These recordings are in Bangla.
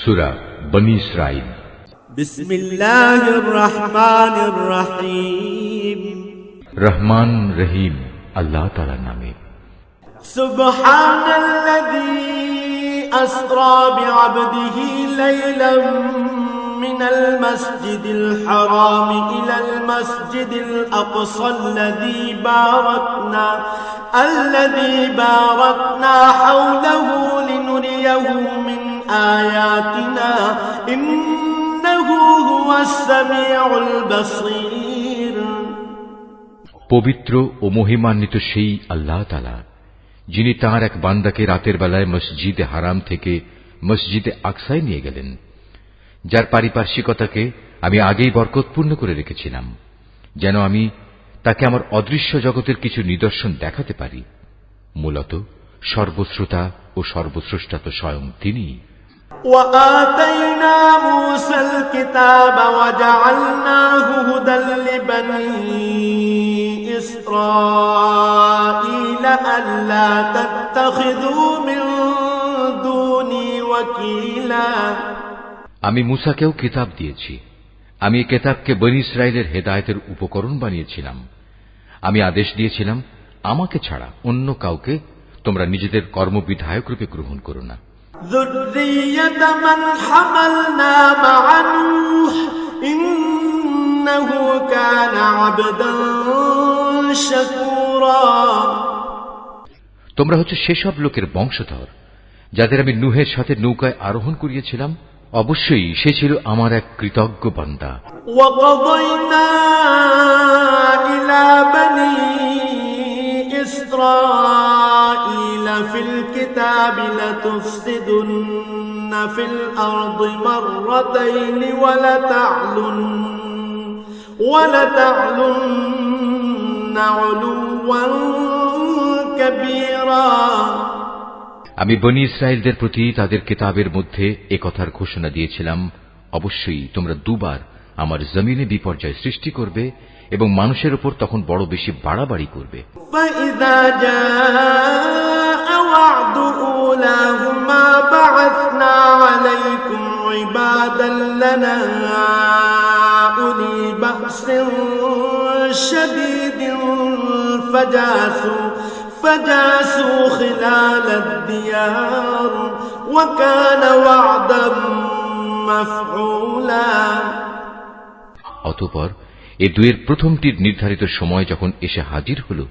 সূরা বনী ইসরাঈল। বিসমিল্লাহির রহমানির রহিম। রহমান রহিম আল্লাহ তাআলার নামে। সুবহানাল্লাযী আসরা বিআবদিহি লাইলাম মিনাল মাসজিদিল হারাম ইলাল মাসজিদিল আকসাল্লাযী বারাকনা হাওলাহু লিনুরিয়াহু মিন আয়াতিনা ইন্নাহু হুয়াস সামিউল বাসীর। পবিত্র ও মহিমান্বিত সেই আল্লাহ তাআলা, যিনি তাঁর এক বান্দাকে রাতের বেলায় মসজিদে হারাম থেকে মসজিদে আকসায় নিয়ে গেলেন, যার পারিপার্শ্বিকতাকে আমি আগেই বরকতপূর্ণ করে রেখেছিলাম, যেন আমি তাকে আমার অদৃশ্য জগতের কিছু নিদর্শন দেখাতে পারি। মূলত সর্বশ্রোতা ও সর্বস্রষ্টা তো স্বয়ং তিনিই। وآتينا موسى الكتاب وجعلناه هدى لبني إسرائيل ألا تتخذوا من دوني وكيلا। আমি মূসাকেও কিতাব দিয়েছি। আমি এই কিতাবকে বনী ইসরাইলের হেদায়েতের উপকরণ বানিয়েছিলাম। আমি আদেশ দিয়েছিলাম, আমাকে ছাড়া অন্য কাউকে তোমরা নিজেদের কর্মবিধায়ক রূপে গ্রহণ করো না। ذُرِّيَّةَ مَنْ حَمَلْنَا مَعَ نُوحٍ إِنَّهُ كَانَ عَبْدًا شَكُورًا। তোমরা হচ্ছে সেসব লোকের বংশধর যাদের আমি নূহের সাথে নৌকায় আরোহণ করিয়েছিলাম। অবশ্যই সে ছিল আমার এক কৃতজ্ঞ বান্দা। وَقَضَيْنَا إِلَى بَنِي إِسْرَائِيلَ فِي الْكِتَابِ لَتُفْسِدُنَّ فِي الْأَرْضِ مَرَّتَيْنِ وَلَتَعْلُنَّ عُلُوًّا كَبِيرًا। আমি বনী ইসরাইলদের প্রতি তাদের কিতাবের মধ্যে একথার ঘোষণা দিয়েছিলাম, অবশ্যই তোমরা দুবার আমার জমিনে বিপর্যয় সৃষ্টি করবে এবং মানুষের উপর তখন বড় বেশি বাড়াবাড়ি করবে। فَإِذَا جَاءَ وَعْدُ أُولَاهُمَا بَعَثْنَا عَلَيْكُمْ عِبَادًا لَّنَا أُولِي بَأْسٍ شَدِيدٍ فجاسوا خلال الديار وكان وعدا مفعولا। অতঃপর এ দুয়ের প্রথমটির নির্ধারিত সময় যখন এসে হাজির হল,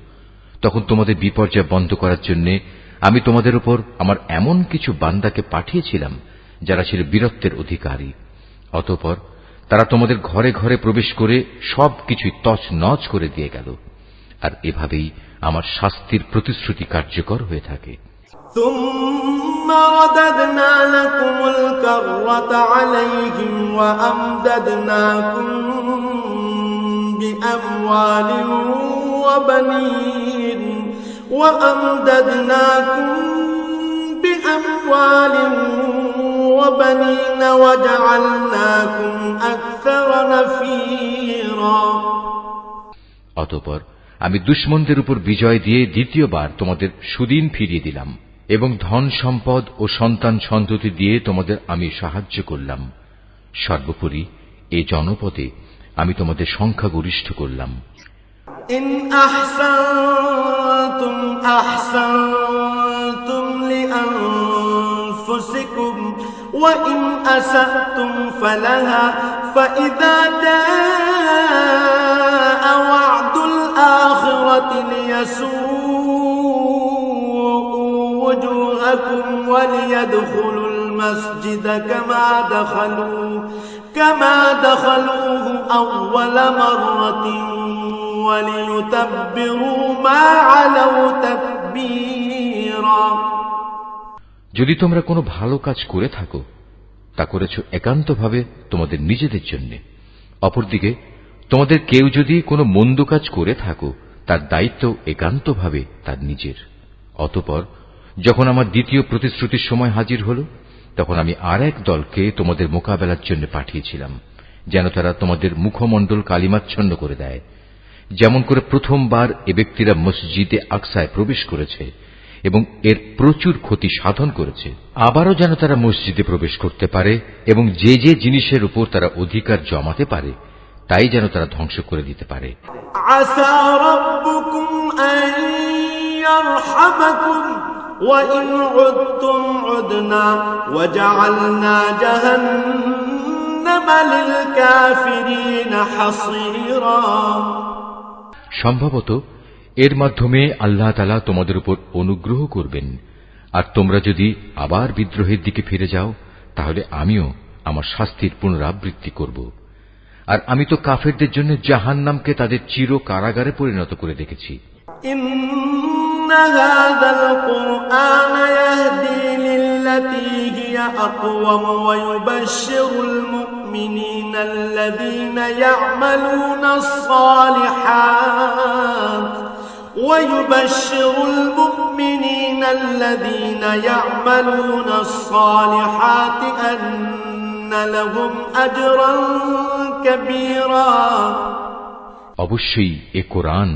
তখন তোমাদের বিপর্যয় বন্ধ করার জন্য আমি তোমাদের উপর আমার এমন কিছু বান্দাকে পাঠিয়েছিলাম যারা ছিল বীরত্বের অধিকারী। অতঃপর তারা তোমাদের ঘরে ঘরে প্রবেশ করে সবকিছুই তছনছ করে দিয়ে গেল। আর এভাবেই আমার শাস্তির প্রতিশ্রুতি কার্যকর হয়ে থাকে। ثم رددنا لكم الكرة عليهم وأمددناكم بأموال وبنين وجعلناكم أكثر نفيرا। অতঃপর আমি দুশমনদের উপর বিজয় দিয়ে দ্বিতীয়বার তোমাদের সুদিন ফিরিয়ে দিলাম এবং ধন সম্পদ ও সন্তান সন্ততি দিয়ে তোমাদের আমি সাহায্য করলাম। সর্বোপরি এই জনপদে আমি তোমাদের সংখ্যাগরিষ্ঠ করলাম। ইন আহসানতুম আহসানতুম লিআনফুসিকুম ওয়া ইন আসাতুম ফালাহা ফাইযা জাআ ওয়া'দুল আখিরাতি লিয়াসু'উ وجوهكم وليدخلوا المسجد كما دخلوه أول مرة وليتبروا ما علوا تتبيرا। যদি তোমরা কোনো ভালো কাজ করে থাকো, তা করেছ একান্তভাবে তোমাদের নিজেদের জন্য। অপরদিকে তোমাদের কেউ যদি কোনো মন্দ কাজ করে থাকো, তার দায়িত্ব একান্তভাবে তার নিজের। অতঃপর যখন আমার দ্বিতীয় প্রতিশ্রুতির সময় হাজির হল, তখন আমি আর এক দলকে তোমাদের মোকাবেলার জন্য পাঠিয়েছিলাম, যেন তারা তোমাদের মুখমণ্ডল কালিমাচ্ছন্ন করে দেয়। যেমন করে প্রথমবার এ ব্যক্তিরা মসজিদে আকসায় প্রবেশ করেছে এবং এর প্রচুর ক্ষতি সাধন করেছে। আবারও যেন তারা মসজিদে প্রবেশ করতে পারে এবং যে যে জিনিসের উপর তারা অধিকার জমাতে পারে তাই যেন তারা ধ্বংস করে দিতে পারে। আসা রাব্বুকুম আন ইয়ারহামাকুম ওয়া ইন উদতুম উদনা ওয়া জাআলনা জাহান্নামা লিল কাফিরিনা হাসীরা। সম্ভবত এর মাধ্যমে আল্লাহ তাআলা তোমাদের উপর অনুগ্রহ করবেন, আর তোমরা যদি আবার বিদ্রোহের দিকে ফিরে যাও তাহলে আমিও আমার শাস্তির পুনরাবৃত্তি করব। আর আমি তো কাফেরদের জন্য জাহান্নামকে তাদের চির কারাগারে পরিণত করে রেখেছি। ইন্না হাযাল কুরআন ইয়াহদি লিল্লাতী হিয়া আকওয়াম ওয়া ইউবাশশিরুল মুমিনিনা আল্লাযীনা ইয়া'মালুনাস সালিহাত ويبشر المؤمنين الذين يعملون الصالحات أن لهم أجرا كبيرا। অবশ্যই এ কোরআন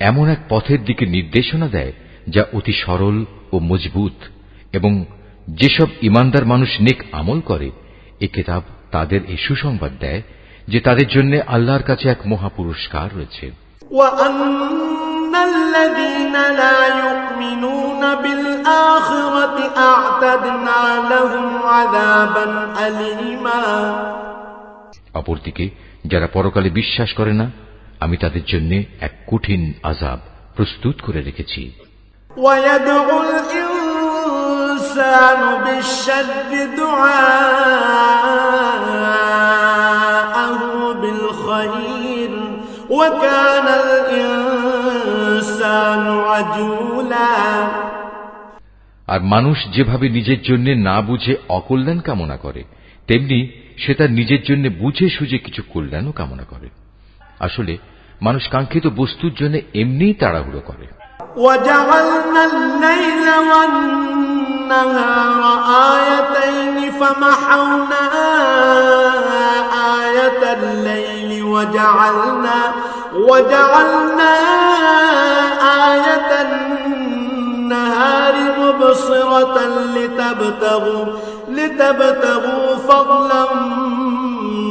এমন এক পথের দিকে নির্দেশনা দেয় যা অতি সরল ও মজবুত, এবং যেসব ঈমানদার মানুষ নেক আমল করে এ কিতাব তাদের এই সুসংবাদ দেয় যে তাদের জন্য আল্লাহর কাছে এক মহা পুরস্কার রয়েছে। الذين لا يؤمنون بالآخرة أعتدنا لهم عذابا أليما। অপরদিকে যারা পরকালে বিশ্বাস করে না আমি তাদের জন্য এক কঠিন আযাব প্রস্তুত করে রেখেছি। ويدعو الإنسان بالشر دعاءه بالخير وكان الإنسان عجولا। আর মানুষ যেভাবে নিজের জন্য না বুঝে অকল্যাণ কামনা করে তেমনি সে তার নিজের জন্য বুঝে সুঝে কিছু কল্যাণও কামনা করে। আসলে মানুষ কাঙ্ক্ষিত বস্তুর জন্য এমনিই তাড়াহুড়ো করে। وجعلنا الليل والنهار آيتين فمحونا آية الليل وجعلنا آية النهار مبصرة لتبتغوا فضلا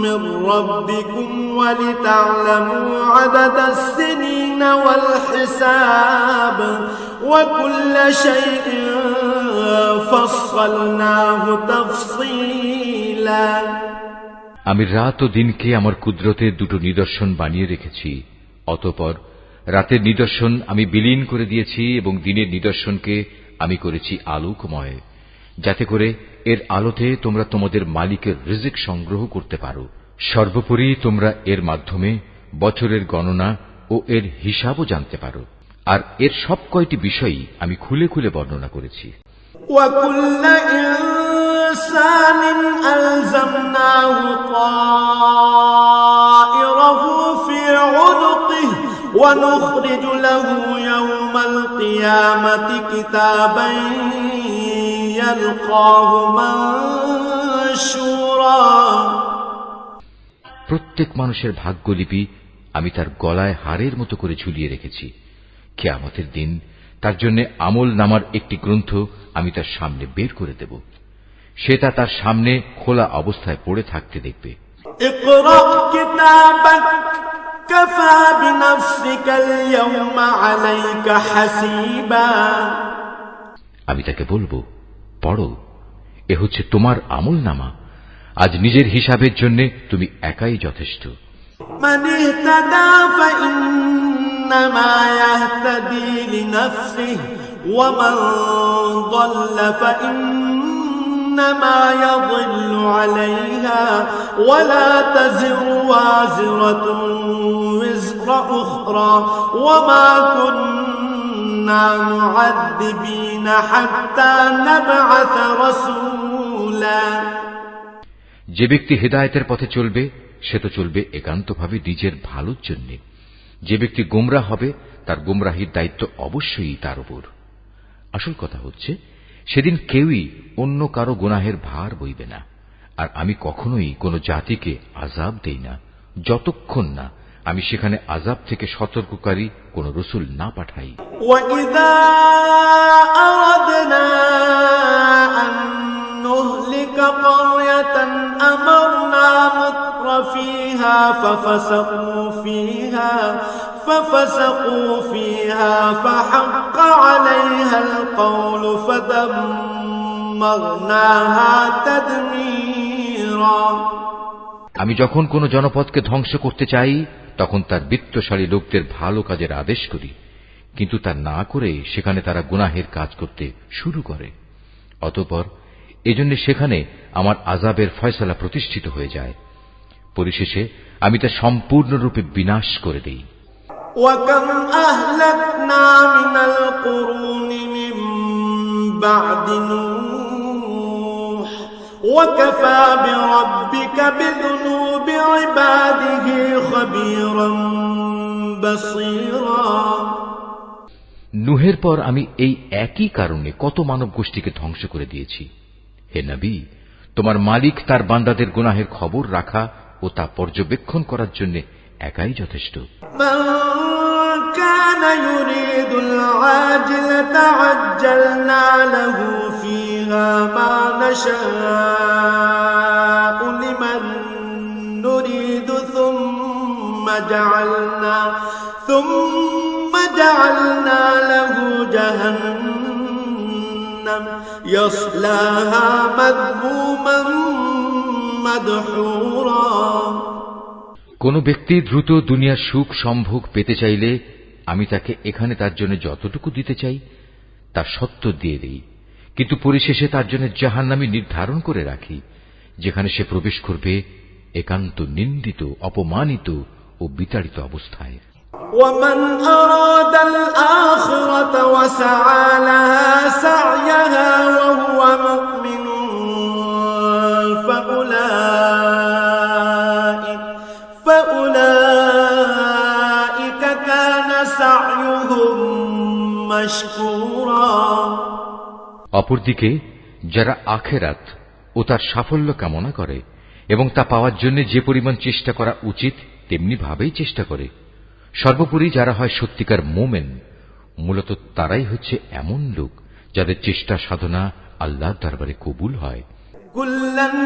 من ربكم ولتعلموا عدد السنين والحساب وكل شيء فصلناه تفصيلا। আমি রাত ও দিনকে আমার কুদরতের দুটো নিদর্শন বানিয়ে রেখেছি, অতঃপর রাতের নিদর্শন আমি বিলীন করে দিয়েছি এবং দিনের নিদর্শনকে আমি করেছি আলোকময়, যাতে করে এর আলোতে তোমরা তোমাদের মালিকের রিজিক সংগ্রহ করতে পারো। সর্বোপরি তোমরা এর মাধ্যমে বছরের গণনা ও এর হিসাবও জানতে পারো। আর এর সব কয়টি বিষয়ই আমি খুলে খুলে বর্ণনা করেছি। وَكُلَّ إِنسَانٍ أَلْزَمْنَاهُ طَائِرَهُ فِي عُنُقِهِ وَنُخْرِجُ لَهُ يَوْمَ الْقِيَامَةِ كِتَابًا يَلْقَاهُ مَنشُورًا। প্রত্যেক মানুষের ভাগ্যলিপি আমি তার গলায় হারের মতো করে ঝুলিয়ে রেখেছি। কিয়ামতের দিন তার জন্য আমল নামার একটি গ্রন্থ আমি তার সামনে বের করে দেব। সে তা তার সামনে খোলা অবস্থায় পড়ে থাকতে দেখবে। اقرأ كتابك كفى بنفسك اليوم عليك حسيبا। আমি তাকে বলবো, পড়ো, এ হচ্ছে তোমার আমল নামা, আজ নিজের হিসাবের জন্য তুমি একাই যথেষ্ট। من اهتدى فإنما يهتدي لنفسه ومن ضل فإنما يضل عليها ولا تزر وازرة وزر أخرى وما كنا معذبين حتى نبعث رسولا। যে ব্যক্তি হেদায়েতের পথে চলবে সে তো চলবে একান্তভাবে নিজের ভালোর জন্য। যে ব্যক্তি গোমরাহ হবে তার গোমরাহির দায়িত্ব অবশ্যই তার উপর। আসল কথা হচ্ছে সেদিন কেউই অন্য কারো গুনাহের ভার বইবে না। আর আমি কখনোই কোনো জাতিকে আযাব দেই না যতক্ষণ না আমি সেখানে আযাব থেকে সতর্ককারী কোন রাসূল না পাঠাই। وَإِذَا أَرَدْنَا أَن نُّهْلِكَ قَرْيَةً أَمَرْنَا مُتْرَفِيهَا فَفَسَقُوا فِيهَا فَحَقَّ عَلَيْهَا الْقَوْلُ فَدَمَّرْنَاهَا تَدْمِيرًا। আমি যখন কোন জনপদকে ধ্বংস করতে চাই তখন তার বিত্তশালী লোকদের ভালো কাজের আদেশ করি, কিন্তু তা না করে সেখানে তারা গুনাহের কাজ করতে শুরু করে। অতঃপর এজন্য সেখানে আমার আযাবের ফয়সালা প্রতিষ্ঠিত হয়ে যায়। পরিশেষে আমি তা সম্পূর্ণরূপে বিনাশ করে দেই। وَكَمْ أَهْلَكْنَا مِنَ الْقُرُونِ مِنْ بَعْدِ نُوحٍ وَكَفَى بِرَبِّكَ بِذُنُوبِ عِبَادِهِ خَبِيرًا بَصِيرًا। নূহের পর আমি এই একই কারণে কত মানব গোষ্ঠীকে ধ্বংস করে দিয়েছি। হে নবী, তোমার মালিক তার বান্দাদের গুনাহের খবর রাখা ও তা পর্যবেক্ষণ করার জন্য একাই যথেষ্ট। من كان يريد العاجلة عجلنا له فيها ما نشاء لمن نريد ثم جعلنا له جهنم يصلاها مذموما مدحورا। কোন ব্যক্তি দ্রুত দুনিয়ার সুখ সম্ভোগ পেতে চাইলে আমি তাকে এখানে তার জন্য যতটুকু দিতে চাই তার সত্য দিয়ে দেই, কিন্তু পরিশেষে তার জন্য জাহান্নামী নির্ধারণ করে রাখি, যেখানে সে প্রবেশ করবে একান্ত নিন্দিত, অপমানিত ও বিতাড়িত অবস্থায়। ومن أراد الآخرة وسعى لها سعيها وهو مؤمن فأولئك كان سعيهم مشكورا। অপরদিকে যারা আখিরাত ও তার সাফল্য কামনা করে এবং তা পাওয়ার জন্য যে পরিমাণ চেষ্টা করা উচিত তেমনি ভাবেই চেষ্টা করে, সর্বোপরি যারা হয় সত্যিকার মোমেন, মূলত তারাই হচ্ছে এমন লোক যাদের চেষ্টা সাধনা আল্লাহর দরবারে কবুল হয়। কুল্লান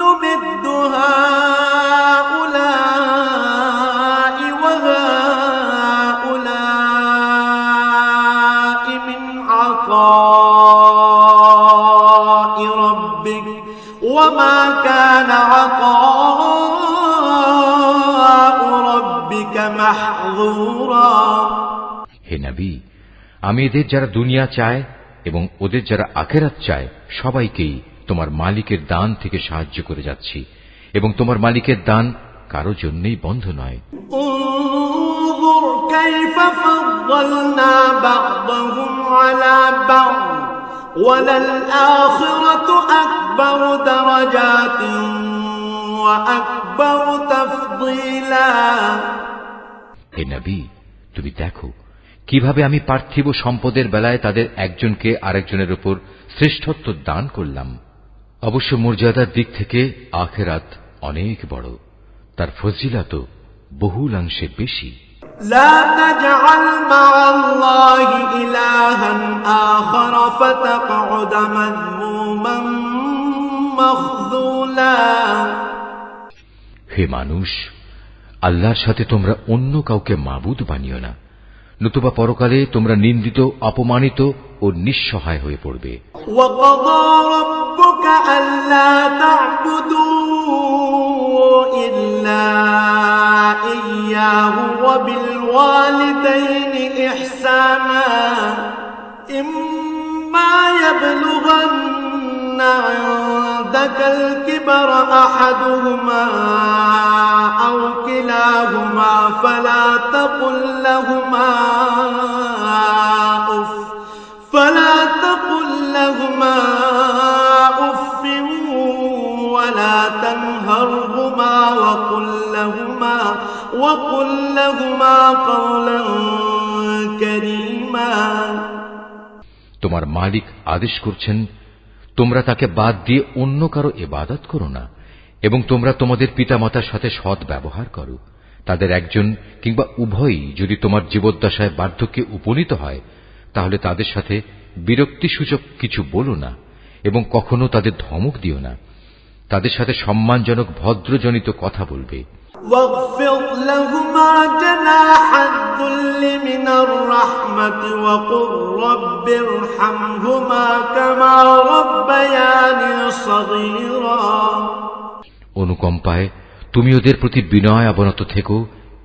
নুমিদ্দু হাউলাই ওয়া হাউলাই মিন আতাই রাব্বিক ওয়া মা কানা আতাউ রাব্বিকা মাহযুরা। হে নবী, আমি এদের যারা দুনিয়া চায় এবং ওদের যারা আখিরাত চায় সবাইকেই তোমার মালিকের দান থেকে সাহায্য করে যাচ্ছি, এবং তোমার মালিকের দান কারো জন্যই বন্ধ নয়। انظر كيف فضلنا بعضهم على بعض وللآخرة أكبر درجات وأكبر تفضيلا। হে নবী, তুমি দেখো কিভাবে আমি পার্থিব সম্পদের বেলায় তাদের একজনকে আরেকজনের উপর শ্রেষ্ঠত্ব দান করলাম। অবশ্য মর্যাদার দিক থেকে আখিরাত অনেক বড়, তার ফজিলত বহুলাংশে বেশি। لا تجعل مع الله إلها آخر فتقعد مذموما مخذولا। হে মানুষ, আল্লাহর সাথে তোমরা অন্য কাউকে মাবুদ বানিও না, নতুবা পরকালে তোমরা নিন্দিত, অপমানিত ও নিঃসহায় হয়ে পড়বে। وَقَضَى رَبُّكَ أَلَّا تَعْبُدُوا إِلَّا إِيَّاهُ وَبِالْوَالِدَيْنِ إِحْسَانًا إِمَّا يَبْلُغَنَّ عِندَكَ الْكِبَرَ أَحَدُهُمَا أَوْ كِلَاهُمَا فَلَا تَقُل لَّهُمَا أُفٍّ ولا تنهرهما وقل لهما قولا كريما। তোমার মালিক আদেশ করছেন, তোমরা তাকে বাদ দিয়ে অন্য কারো ইবাদত করো না, এবং তোমরা তোমাদের পিতামাতার সাথে সৎ ব্যবহার করো, তাদের একজন কিংবা উভয়ই যদি তোমার জীবদ্দশায় বার্ধক্যে উপনীত হয়, তাহলে তাদের সাথে বিরক্তিসূচক কিছু বলো না এবং কখনো তাদের ধমক দিও না। তাদের সাথে সম্মানজনক ভদ্রজনিত কথা বলবে। واخفض لهما جناح الذل من الرحمة وقل رب ارحمهما كما ربياني صغيرا। অনুকম্পায় তুমি ওদের প্রতি বিনয় অবনত থেকো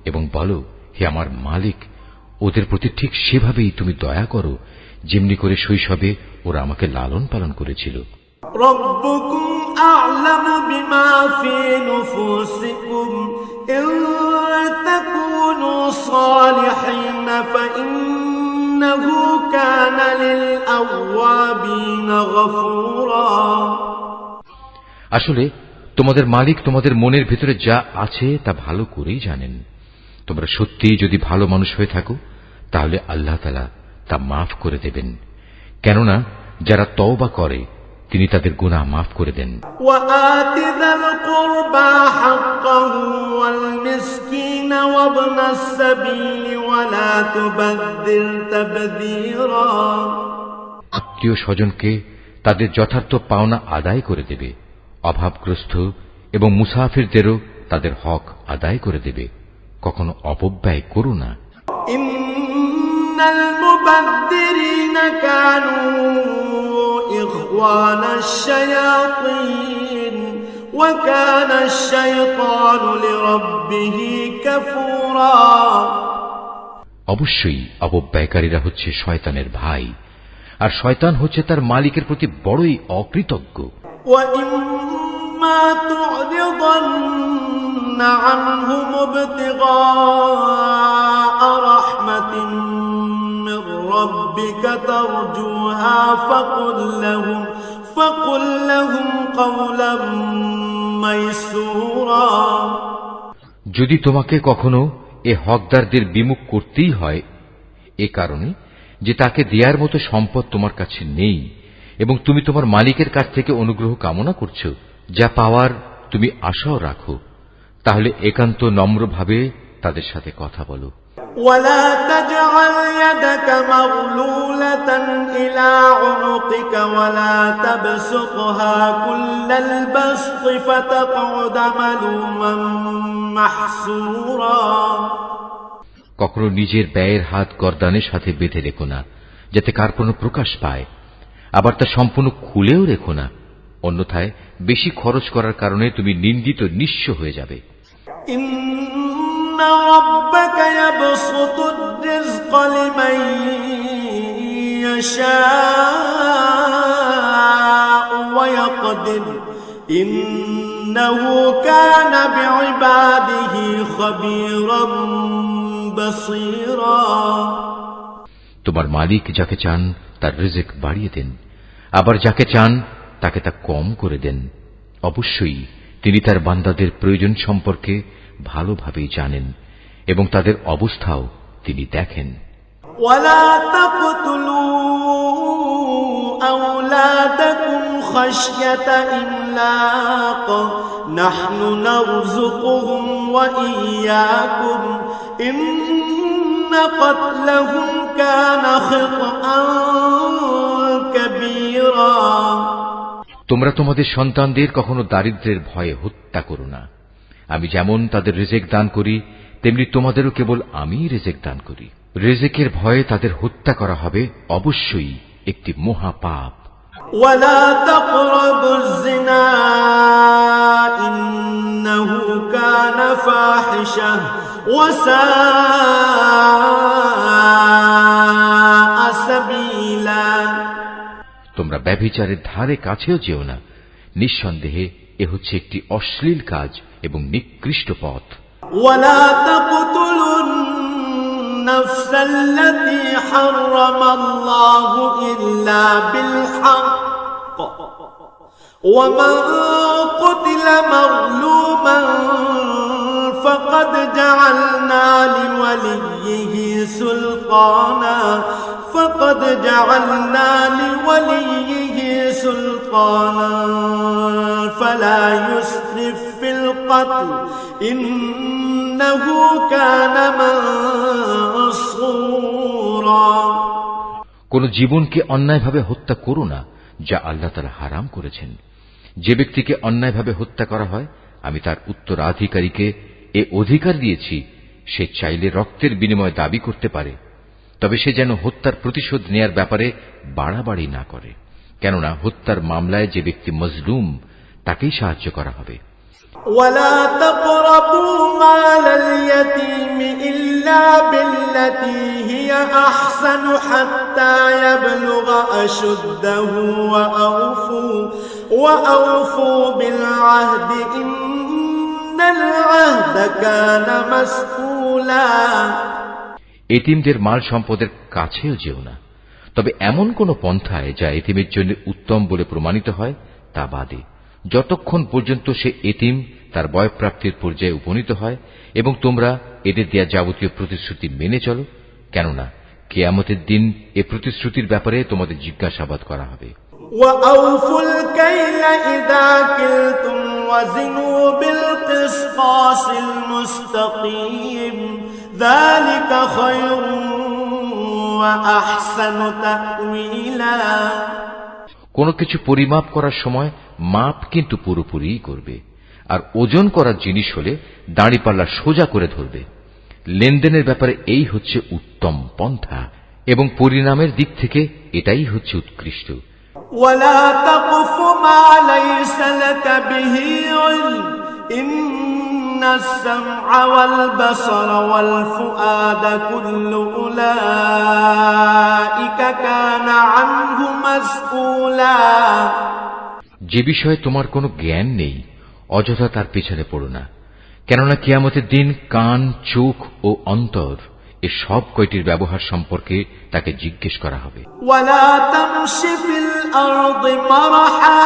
এবং বলো, হে আমার মালিক, ওদের প্রতি ঠিক সেভাবেই তুমি দয়া করো যেমনি করে শৈশবে ওরা আমাকে লালন পালন করেছিল। ربكم أعلم بما في نفوسكم إن تكونوا صالحين فإنه كان للأوابين غفورا। আসলে তোমাদের মালিক তোমাদের মনের ভিতরে যা আছে তা ভালো করেই জানেন। তোমরা সত্যিই যদি ভালো মানুষ হয়ে থাকো তাহলে আল্লাহ তাআলা তা মাফ করে দেবেন, কেননা যারা তওবা করে তিনি তাদের গুনাহ মাফ করে দেন। وآت ذا القربى حقه والمسكين وابن السبيل ولا تبذر تبذيرا। আত্মীয় স্বজনকে তাদের যথার্থ পাওনা আদায় করে দেবে, অভাবগ্রস্ত এবং মুসাফিরদেরও তাদের হক আদায় করে দেবে, কখনো অপব্যয় করো না। ইন্নাল মুবাদদিরিনা কানু ইখওয়ানাশ শায়াতিন ওয়া কানাশ শাইতানু লিরাব্বিহি কাফুরা। অবশ্যই অপব্যয়কারীরা হচ্ছে শয়তানের ভাই, আর শয়তান হচ্ছে তার মালিকের প্রতি বড়ই অকৃতজ্ঞ। وَإِمَّا تُعْرِضَنَّ عَنْهُمُ ابْتِغَاءَ رَحْمَةٍ مِّن رَّبِّكَ تَرْجُوهَا فَقُل لَّهُمْ قَوْلًا مَّيْسُورًا। যদি তোমাকে কখনো এ হকদারদের বিমুখ করতেই হয়, এ কারণে যে তাকে দেয়ার মতো সম্পদ তোমার কাছে নেই এবং তুমি তোমার মালিকের কাছ থেকে অনুগ্রহ কামনা করছো, যা পাওয়ার তুমি আশাও রাখো, তাহলে একান্ত নম্রভাবে তাদের সাথে কথা বলো। ولا تجعل يدك مغلولة إلى عنقك ولا تبسطها كل البسط فتقعد ملوما محسورا। কখনো নিজের ব্যয়ের হাত গর্দানের সাথে বেঁধে রেখো না, যাতে কার্পণ্য প্রকাশ পায়, আবার তা সম্পূর্ণ খুলেও রেখো না, অন্যথায় বেশি খরচ করার কারণে তুমি নিন্দিত নিঃস্ব হয়ে যাবে। ইন্না রাব্বাকা ইয়াবসুতুর রিজকা লিমান ইয়াশাউ ওয়া ইয়াকদির ইন্নাহু কানা বিইবাদিহি খাবীরাম বাসীরা। তোমার মালিক যাকে চান তার রিজিক বাড়িয়ে দেন, আবার যাকে চান তাকে তা কম করে দেন। অবশ্যই তিনি তার বান্দাদের প্রয়োজন সম্পর্কে ভালোভাবেই জানেন এবং তাদের অবস্থাও তিনি দেখেন। ওয়ালা তাকতুলু আওলাদাকুম খাশয়াতা ইমলাক নাহনু নারযুকুহুম ওয়া ইয়্যাকুম ইন্না ক্বাতলাহুম কানা খিতআন কাবীরা। তোমরা তোমাদের সন্তানদের কখনো দারিদ্র্যের ভয়ে হত্যা করো না। আমি যেমন তাদের রিজিক দান করি, তেমনি তোমাদেরও কেবল আমিই রিজিক দান করি। রিজিকের ভয়ে তাদের হত্যা করা হবে অবশ্যই একটি মহাপাপ। ওয়ালা তাকরাবুজ জিনা ইন্নাহু কানা ফাহিশাহ ওয়া সাআ সাবিলা। তোমরা ব্যভিচারের ধারে কাছেও যেও না, নিঃসন্দেহে এ হচ্ছে একটি অশ্লীল কাজ এবং নিকৃষ্ট পথ। ওয়ালা তাকতুলুন নাফসাল্লাতী হারামাল্লাহু ইল্লা বিল হক ওয়া মান কুতিলা মাযলুমান ফাকাদ জাআলনা লিওয়ালিয়্যিহি সুলতানা فقد جعلنا لوليه سلطانا سلطانا فلا يسرف في القتل إنه كان منصورا। কোন জীবনকে অন্যায়ভাবে হত্যা করো না যা আল্লাহ তাআলা হারাম করেছেন। যে ব্যক্তিকে অন্যায়ভাবে হত্যা করা হয় আমি তার উত্তরাধিকারীকে এ অধিকার দিয়েছি সে চাইলে রক্তের বিনিময়ে দাবি করতে পারে, তবে সে যেন হত্যার প্রতিশোধ নেয়ার ব্যাপারে বাড়াবাড়ি না করে, কেননা হত্যার মামলায় যে ব্যক্তি মজলুম তাকেই সাহায্য করা হবে। ولا تقربوا مال اليتيم إلا بالتي هي أحسن حتى يبلغ أشده وأوفوا بالعهد إن العهد كان مسؤولا। এতিমদের মাল সম্পদের কাছেও যেও না, তবে এমন কোন পন্থায় যা এতিমের জন্য উত্তম বলে প্রমাণিত হয় তা বাদে, যতক্ষণ পর্যন্ত সে এতিম তার বয়ঃপ্রাপ্তির পর্যায়ে উপনীত হয়, এবং তোমরা এদের দেয়া যাবতীয় প্রতিশ্রুতি মেনে চলো, কেননা কিয়ামতের দিন এ প্রতিশ্রুতির ব্যাপারে তোমাদের জিজ্ঞাসাবাদ করা হবে। وأوفوا الكيل إذا كلتم وزنوا بالقسطاس المستقيم ذلك خير وأحسن تأويلا। কোন কিছু পরিমাপ করার সময় মাপ কিন্তু পুরোপুরি করবে, আর ওজন করার জিনিস হলে দাঁড়িপাল্লা সোজা করে ধরবে। লেনদেনের ব্যাপারে এই হচ্ছে উত্তম পন্থা, এবং পরিণামের দিক থেকে এটাই হচ্ছে উৎকৃষ্ট। ولا تقف ما ليس لك به علم إن السمع والبصر والفؤاد كل أولئك كان عنه مسؤولا। যে বিষয়ে তোমার কোনো জ্ঞান নেই অযথা তার পেছনে পড়ো না, কেননা কিয়ামতের দিন কান, চোখ ও অন্তর এ সব কয়টির ব্যবহার সম্পর্কে তাকে জিজ্ঞেস করা হবে। ولا تمش في الأرض مرحا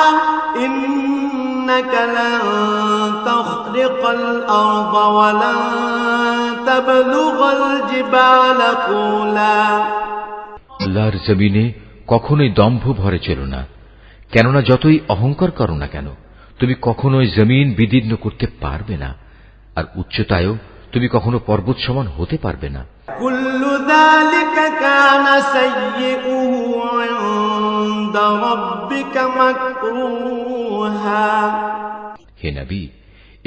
إنك لن تخرق الأرض ولن تبلغ الجبال طولا। আল্লাহর জমিনে কখনোই দম্ভ ভরে চলো না, কেননা যতই অহংকার করো না কেন তুমি কখনোই জমিন বিদীর্ণ করতে পারবে না, আর উচ্চতায়ও তুমি কখনো পর্বত সমান হতে পারবে না। كل ذلك كان سيئه عند ربك مكروها। হে নবী,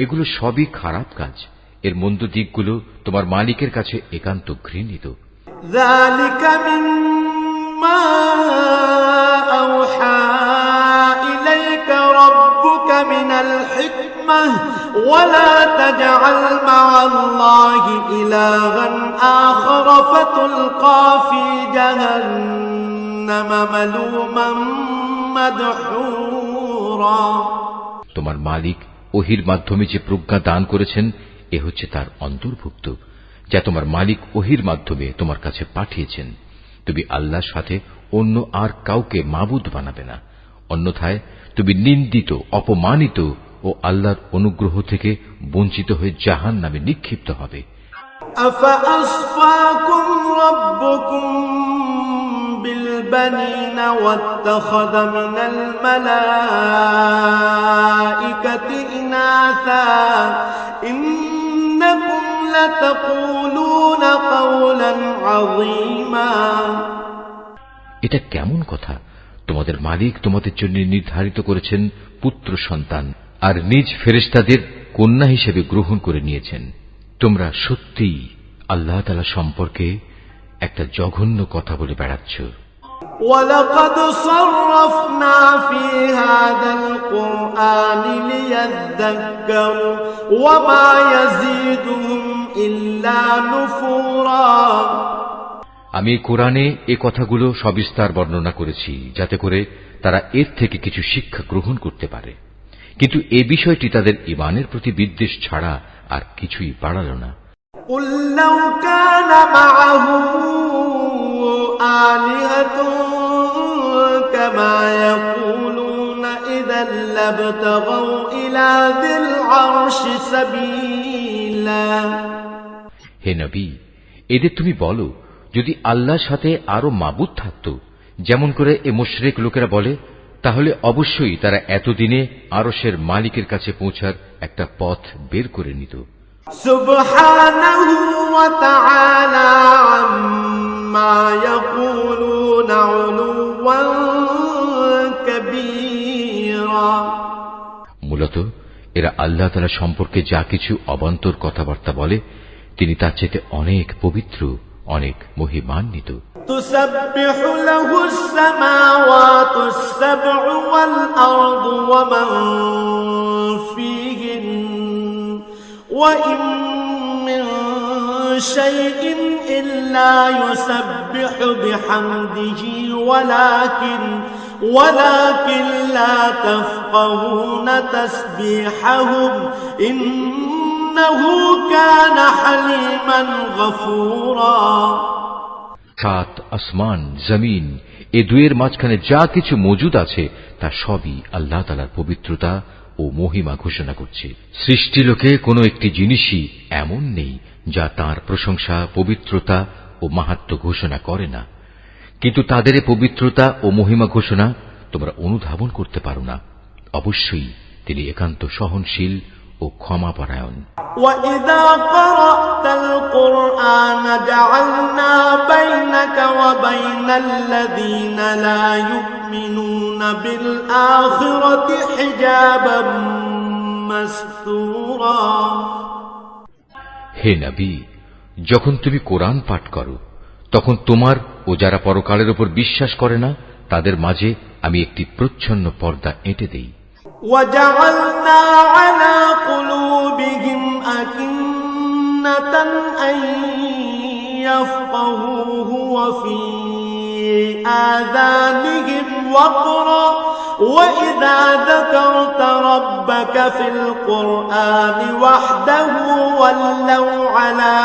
এগুলো সবই খারাপ কাজ, এর মন্দ দিকগুলো তোমার মালিকের কাছে একান্ত ঘৃণিত। ذلك مما أوحى إليك ربك من الحكمة ولا تجعل مع الله إلها آخر فتلقى في جهنم ملوما مدحورا। তোমার মালিক ওহির মাধ্যমে যে প্রজ্ঞা দান করেছেন এ হচ্ছে তার অন্তর্ভুক্ত, যা তোমার মালিক ওহির মাধ্যমে তোমার কাছে পাঠিয়েছেন। তুমি আল্লাহর সাথে অন্য আর কাউকে মাবুদ বানাবে না, অন্যথায় তুমি নিন্দিত, অপমানিত ও আল্লাহর অনুগ্রহ থেকে বঞ্চিত হয়ে জাহান্নামে নিক্ষিপ্ত হবে। أفأصفاكم ربكم بالبنين واتخذ من الملائكة إناثا إنكم لتقولون قولا عظيما। এটা কেমন কথা? তোমাদের মালিক তোমাদের জন্য নির্ধারিত করেছেন পুত্র সন্তান, আর নিজ ফেরেশতাদের কন্যা হিসেবে গ্রহণ করে নিয়েছেন। তোমরা সত্যিই আল্লাহ তাআলা সম্পর্কে একটা জঘন্য কথা বলে বেড়াচ্ছ। وَلَقَدْ صَرَّفْنَا فِي هَذَا الْقُرْآنِ لِيَذَّكَّرُوا وَمَا يَزِيدُهُمْ إِلَّا نُفُورًا। আমি কোরআনে এ কথাগুলো সবিস্তার বর্ণনা করেছি যাতে করে তারা এর থেকে কিছু শিক্ষা গ্রহণ করতে পারে, কিন্তু এ বিষয়টি তাদের ঈমানের প্রতি বিদ্বেষ ছাড়া আর কিছুই বাড়াল না। قُل لَّوْ كَانَ مَعَهُ آلِهَةٌ كَمَا يَقُولُونَ إِذًا لَّابْتَغَوْا إِلَى ذِي الْعَرْشِ سَبِيلًا। হে নবী, এদের তুমি বলো, যদি আল্লাহর সাথে আরো মাবুদ থাকত, যেমন করে এ মুশরিক লোকেরা বলে, তাহলে অবশ্যই তারা এতদিনে আরশের মালিকের কাছে পৌঁছার একটা পথ বের করে নিত। সুবহানাহু ওয়া তাআলা আম্মা ইয়াকুলুনা উলুওয়ান কাবীরা। মূলত এরা আল্লাহ তাআলা সম্পর্কে যা কিছু অবান্তর কথাবার্তা বলে তিনি তার চেয়ে অনেক পবিত্র, অনেক মহিমান্বিত। تسبح له السماوات السبع والأرض ومن فيهن وإن من شيء إلا يسبح بحمده ولكن لا تفقهون تسبيحهم إنه كان حليما غفورا। সাত আসমান, জমিন এ দুয়ের মাঝখানে যা কিছু মজুদ আছে তা সবই আল্লাহ তাআলার পবিত্রতা ও মহিমা ঘোষণা করছে। সৃষ্টিলোকে কোনো একটি জিনিসই এমন নেই যা তার প্রশংসা, পবিত্রতা ও মাহাত্ম্য ঘোষণা করে না, কিন্তু তাদের পবিত্রতা ও মহিমা ঘোষণা তোমরা অনুধাবন করতে পারো না। অবশ্যই তিনি একান্ত সহনশীল ও ক্ষমাপরায়ণ। وَإِذَا قَرَأْتَ الْقُرْآنَ جَعَلْنَا بَيْنَكَ وَبَيْنَ الَّذِينَ لَا يُؤْمِنُونَ بِالْآخِرَةِ حِجَابًا مَسْتُورًا। হে নবী, যখন তুমি কোরআন পাঠ করো তখন তোমার ও যারা পরকালের উপর বিশ্বাস করে না তাদের মাঝে আমি একটি প্রচ্ছন্ন পর্দা এঁটে দেই। وَجَعَلْنَا عَلَى قُلُوبِهِمْ أَكِنَّةً أَن يَفْقَهُوهُ وَفِي آذَانِهِمْ وَقْرًا وَإِذَا ذَكَرْتَ رَبَّكَ فِي الْقُرْآنِ وَحْدَهُ وَلَّوْا عَلَى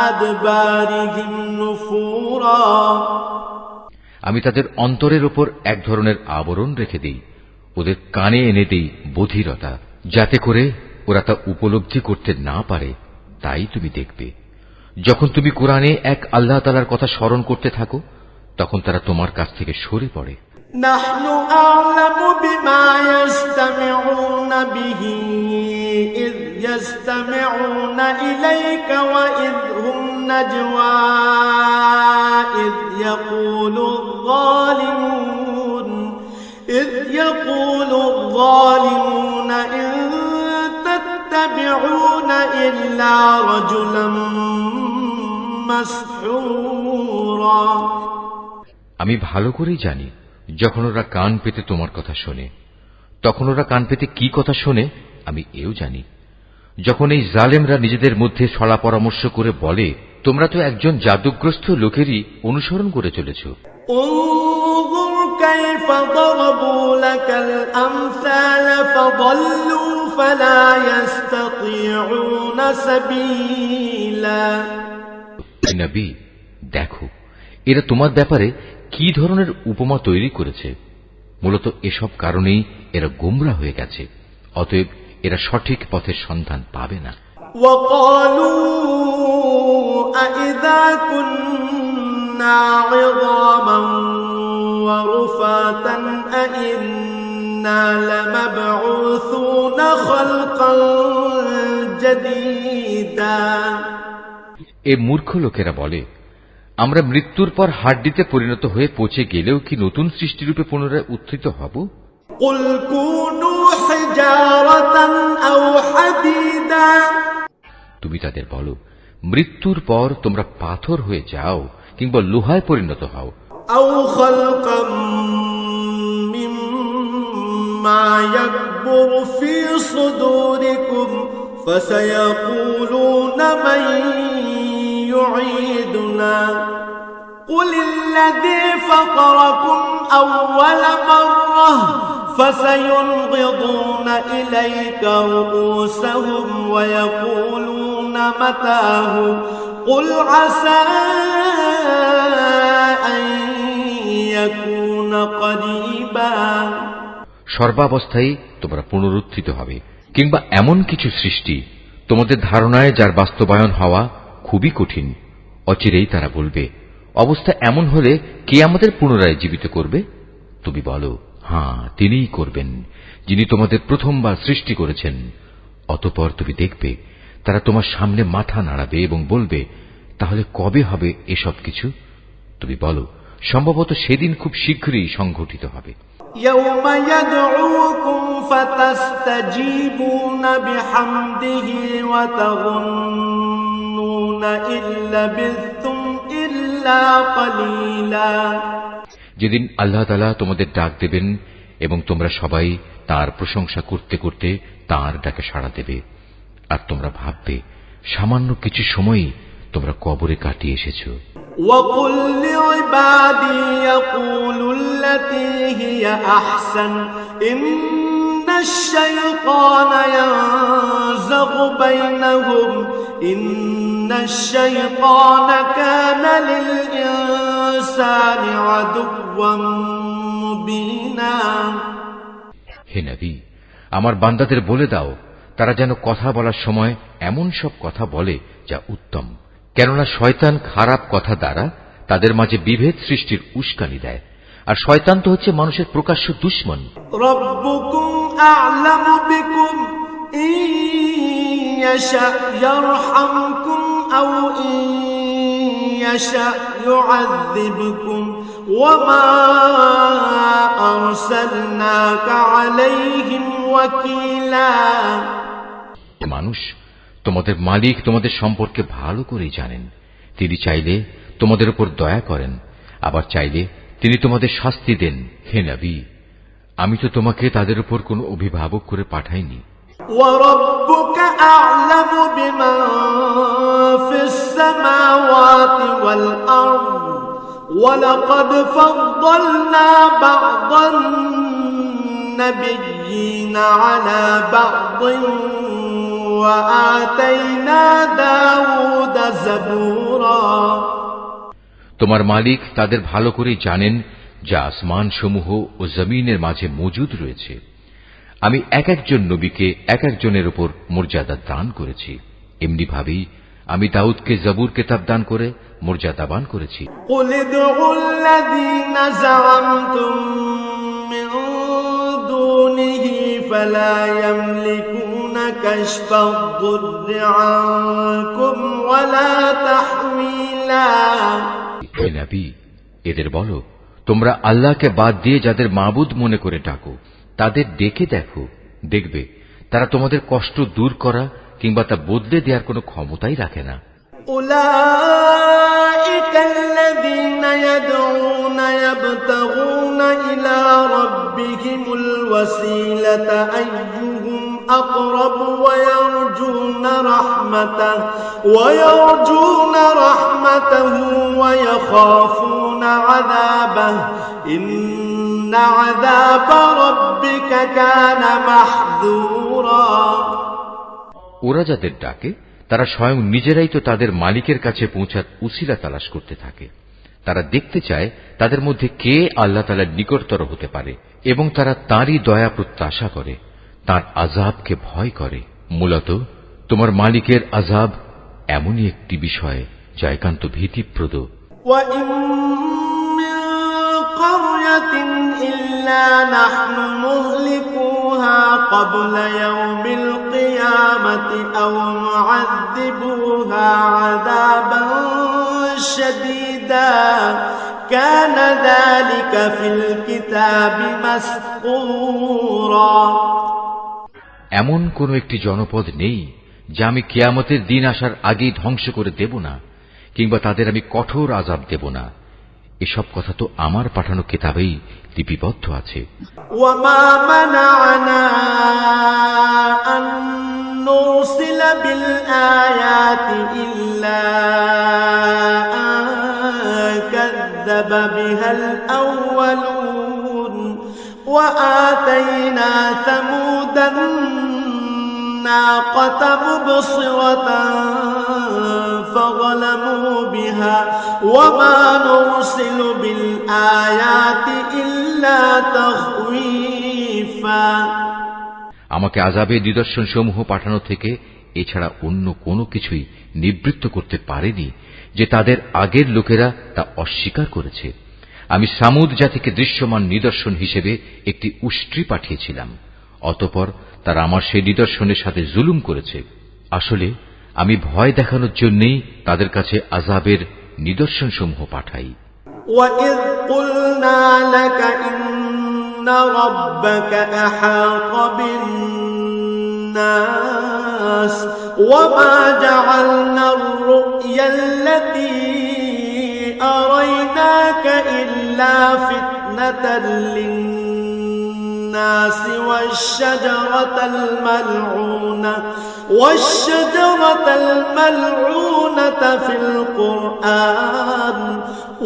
أَدْبَارِهِمْ نُفُورًا। আমি তাদের অন্তরের উপর এক ধরনের আবরণ রেখে দেই, ওদের কানে এনে দেই বধিরতা, যাতে করে ওরা তা উপলব্ধি করতে না পারে। তাই তুমি দেখবে যখন তুমি কোরআনে এক আল্লাহ তাআলার কথা স্মরণ করতে থাকো তখন তারা তোমার কাছ থেকে সরে পড়ে। নাহনু আ'লামু বিমা ইয়াসতামিউনা বিহি ইয ইয়াসতামিউনা ইলাইকা ওয়া ইয হুম নাজওয়া ইয ইয়াকুলু الظالمون إن تتبعون إلا رجلا مسحورا। আমি ভালো করেই জানি যখন ওরা কান পেতে তোমার কথা শোনে তখন ওরা কান পেতে কি কথা শোনে আমি এও জানি। যখন এই জালেমরা নিজেদের মধ্যে ছলা পরামর্শ করে বলে তোমরা তো একজন জাদুগ্রস্ত লোকেরই অনুসরণ করে চলেছ। انظر كيف ضربوا لك الأمثال فضلوا فلا يستطيعون سبيلا। নবী, দেখো এরা তোমার ব্যাপারে কি ধরনের উপমা তৈরি করেছে। মূলত এসব কারণেই এরা গোমরা হয়ে গেছে, অতএব এরা সঠিক পথের সন্ধান পাবে না। وقالوا أإذا كنا عظاما ورفاتا أإنا لمبعوثون خلقا جديدا। এ মূর্খ লোকেরা বলে আমরা মৃত্যুর পর হাড্ডিতে পরিণত হয়ে পচে গেলেও কি নতুন সৃষ্টিরূপে পুনরায় উত্থিত হব? قل كونوا حجارة أو حديدا। তুমি তাদের বলো মৃত্যুর পর তোমরা পাথর হয়ে যাও কিংবা লোহায় পরিণত হও। أو خلقا مما يكبر في صدوركم فسيقولون من يعيدنا قل الذي فطركم أول مرة فسينغضون إليك رؤوسهم ويقولون متاه قل عسى أن يكون قريبا। সর্বাবস্থায় তোমরা পুনরুত্থিত হবে, কিংবা এমন কিছু সৃষ্টি তোমাদের ধারণায় যার বাস্তবায়ন হওয়া খুবই কঠিন। অচিরেই তারা বলবে অবস্থা এমন হলে কে আমাদের পুনরায় জীবিত করবে? তুমি বলো, হ্যাঁ, তিনিই করবেন, যিনি তোমাদের প্রথমবার সৃষ্টি করেছেন। অতঃপর তুমি দেখবে তারা তোমার সামনে মাথা নাড়াবে এবং বলবে, তাহলে কবে হবে এসব কিছু? তুমি বলো, সম্ভবত সেদিন খুব শীঘ্রই সংঘটিত হবে। يوم يدعوكم فتستجيبون بحمده وتظنون إن لبثتم إلا قليلا। যেদিন আল্লাহ তাআলা তোমাদের ডাক দেবেন এবং তোমরা সবাই তার প্রশংসা করতে করতে তার ডাকে সাড়া দেবে, আর তোমরা ভাববে সামান্য কিছু সময়ই তোমরা কবরে কাটিয়ে এসেছো। وقل لعبادي يقولوا التي هي أحسن إن الشيطان ينزغ بينهم إن الشيطان كان للإنسان عدوا مبينا। হে নবী, আমার বান্দাদের বলে দাও তারা যেন কথা বলার সময় এমন সব কথা বলে যা উত্তম, কেননা শয়তান খারাপ কথা দ্বারা তাদের মাঝে বিভেদ সৃষ্টির উস্কানি দেয়, আর শয়তান তো হচ্ছে মানুষের প্রকাশ্য দুশমন। রব্বুকুম আ'লামু বিকুম ইন ইয়াশা ইয়ারহামকুম আও ইন ইয়াশা ইউআযযিবকুম ওয়া মা আরসালনাকা আলাইহিম ওয়াকিলা। মানুষ, তোমাদের মালিক তোমাদের সম্পর্কে ভালো করেই জানেন। তিনি চাইলে তোমাদের উপর দয়া করেন, আবার চাইলে তিনি তোমাদের শাস্তি দেন। হে নবী, আমি তো তোমাকে তাদের উপর কোনো অভিভাবক করে পাঠাইনি। وَرَبُّكَ أَعْلَمُ بِمَنْ فِي السَّمَاوَاتِ وَالْأَرْضِ وَلَقَدْ فَضَّلْنَا بَعْضَ النَّبِيِّينَ عَلَى بَعْضٍ وَآتَيْنَا دَاوُودَ زَبُورًا। তোমার মালিক তাদের ভালো করে জানেন যা আসমান সমূহ ও জমিনের মাঝে মজুদ রয়েছে। আমি এক একজন নবীকে এক একজনের উপর মর্যাদা দান করেছি। এমনি ভাবেই আমি দাউদকে জবুর কিতাব দান করে মর্যাদাবান করেছি। قُلِ ادْعُوا الَّذِينَ زَعَمْتُم مِّن دُونِهِ فَلَا يَمْلِكُونَ كَشْفَ الضُّرِّ عَنكُمْ وَلَا تَحْوِيلًا। হে নবী, এদের বলো, তোমরা আল্লাহকে বাদ দিয়ে যাদের মাবুদ মনে করে ডাকো তাদের ডেকে দেখো, দেখবে তারা তোমাদের কষ্ট দূর করা কিংবা তা বদলে দেওয়ার কোনো ক্ষমতাই রাখে না। أولئك الذين يدعون يبتغون إلى ربهم الوسيلة أيهم أقرب ويرجون رحمته ويخافون عذابه إن عذاب ربك كان محذورا। ওরা যাদের ডাকে তারা স্বয়ং নিজেরাই তো তাদের মালিকের কাছে পৌঁছার উসিলা তালাশ করতে থাকে। তারা দেখতে চায় তাদের মধ্যে কে আল্লাহ তাআলার নিকটতর হতে পারে এবং তারা তাঁরই দয়া প্রত্যাশা করে, তাঁর আযাবকে ভয় করে। মূলত তোমার মালিকের আযাব এমনই একটি বিষয় যা একান্ত ভীতিপ্রদ। وَإِن مِّن قَرْيَةٍ إِلَّا نَحْنُ مُهْلِكُوهَا قَبْلَ يَوْمِ الْقِيَامَةِ أَوْ نُعَذِّبُوهَا عَذَابًا شَدِيدًا كَانَ ذَلِكَ فِي الْكِتَابِ مَسْطُورًا। এমন কোন একটি জনপদ নেই যা আমি কিয়ামতের দিন আসার আগেই ধ্বংস করে দেব না, কিংবা তাদের আমি কঠোর আযাব দেব না। এসব কথা তো আমার পাঠানো কিতাবেই লিপিবদ্ধ আছে। وَمَا مَنَعَنَا أَن نُّرْسِلَ بِالْآيَاتِ إِلَّا أَن كَذَّبَ بِهَا الْأَوَّلُونَ وَآتَيْنَا ثَمُودَ النَّاقَةَ مُبْصِرَةً فَظَلَمُوا بِهَا وَمَا نُرْسِلُ بِالْآيَاتِ إِلَّا تَخْوِيفًا। আমাকে আযাবের নিদর্শন সমূহ পাঠানো থেকে এছাড়া অন্য কোনো কিছুই নিবৃত্ত করতে পারেনি যে তাদের আগের লোকেরা তা অস্বীকার করেছে। আমি সামুদ জাতিকে দৃশ্যমান নিদর্শন হিসেবে একটি উষ্ট্রি পাঠিয়েছিলাম। অতঃপর তারা আমার সেই নিদর্শনের সাথে জুলুম করেছে। আসলে আমি ভয় দেখানোর জন্যই তাদের কাছে আযাবের নিদর্শনসমূহ পাঠাই। وَإِذْ قُلْنَا لَكَ إِنَّ رَبَّكَ أَحَاطَ بِالنَّاسِ وَمَا جَعَلْنَا الرُّؤْيَا الَّتِي أَرَيْنَاكَ إِلَّا فِتْنَةً لِلنَّاسِ والشجرة الملعونة في القرآن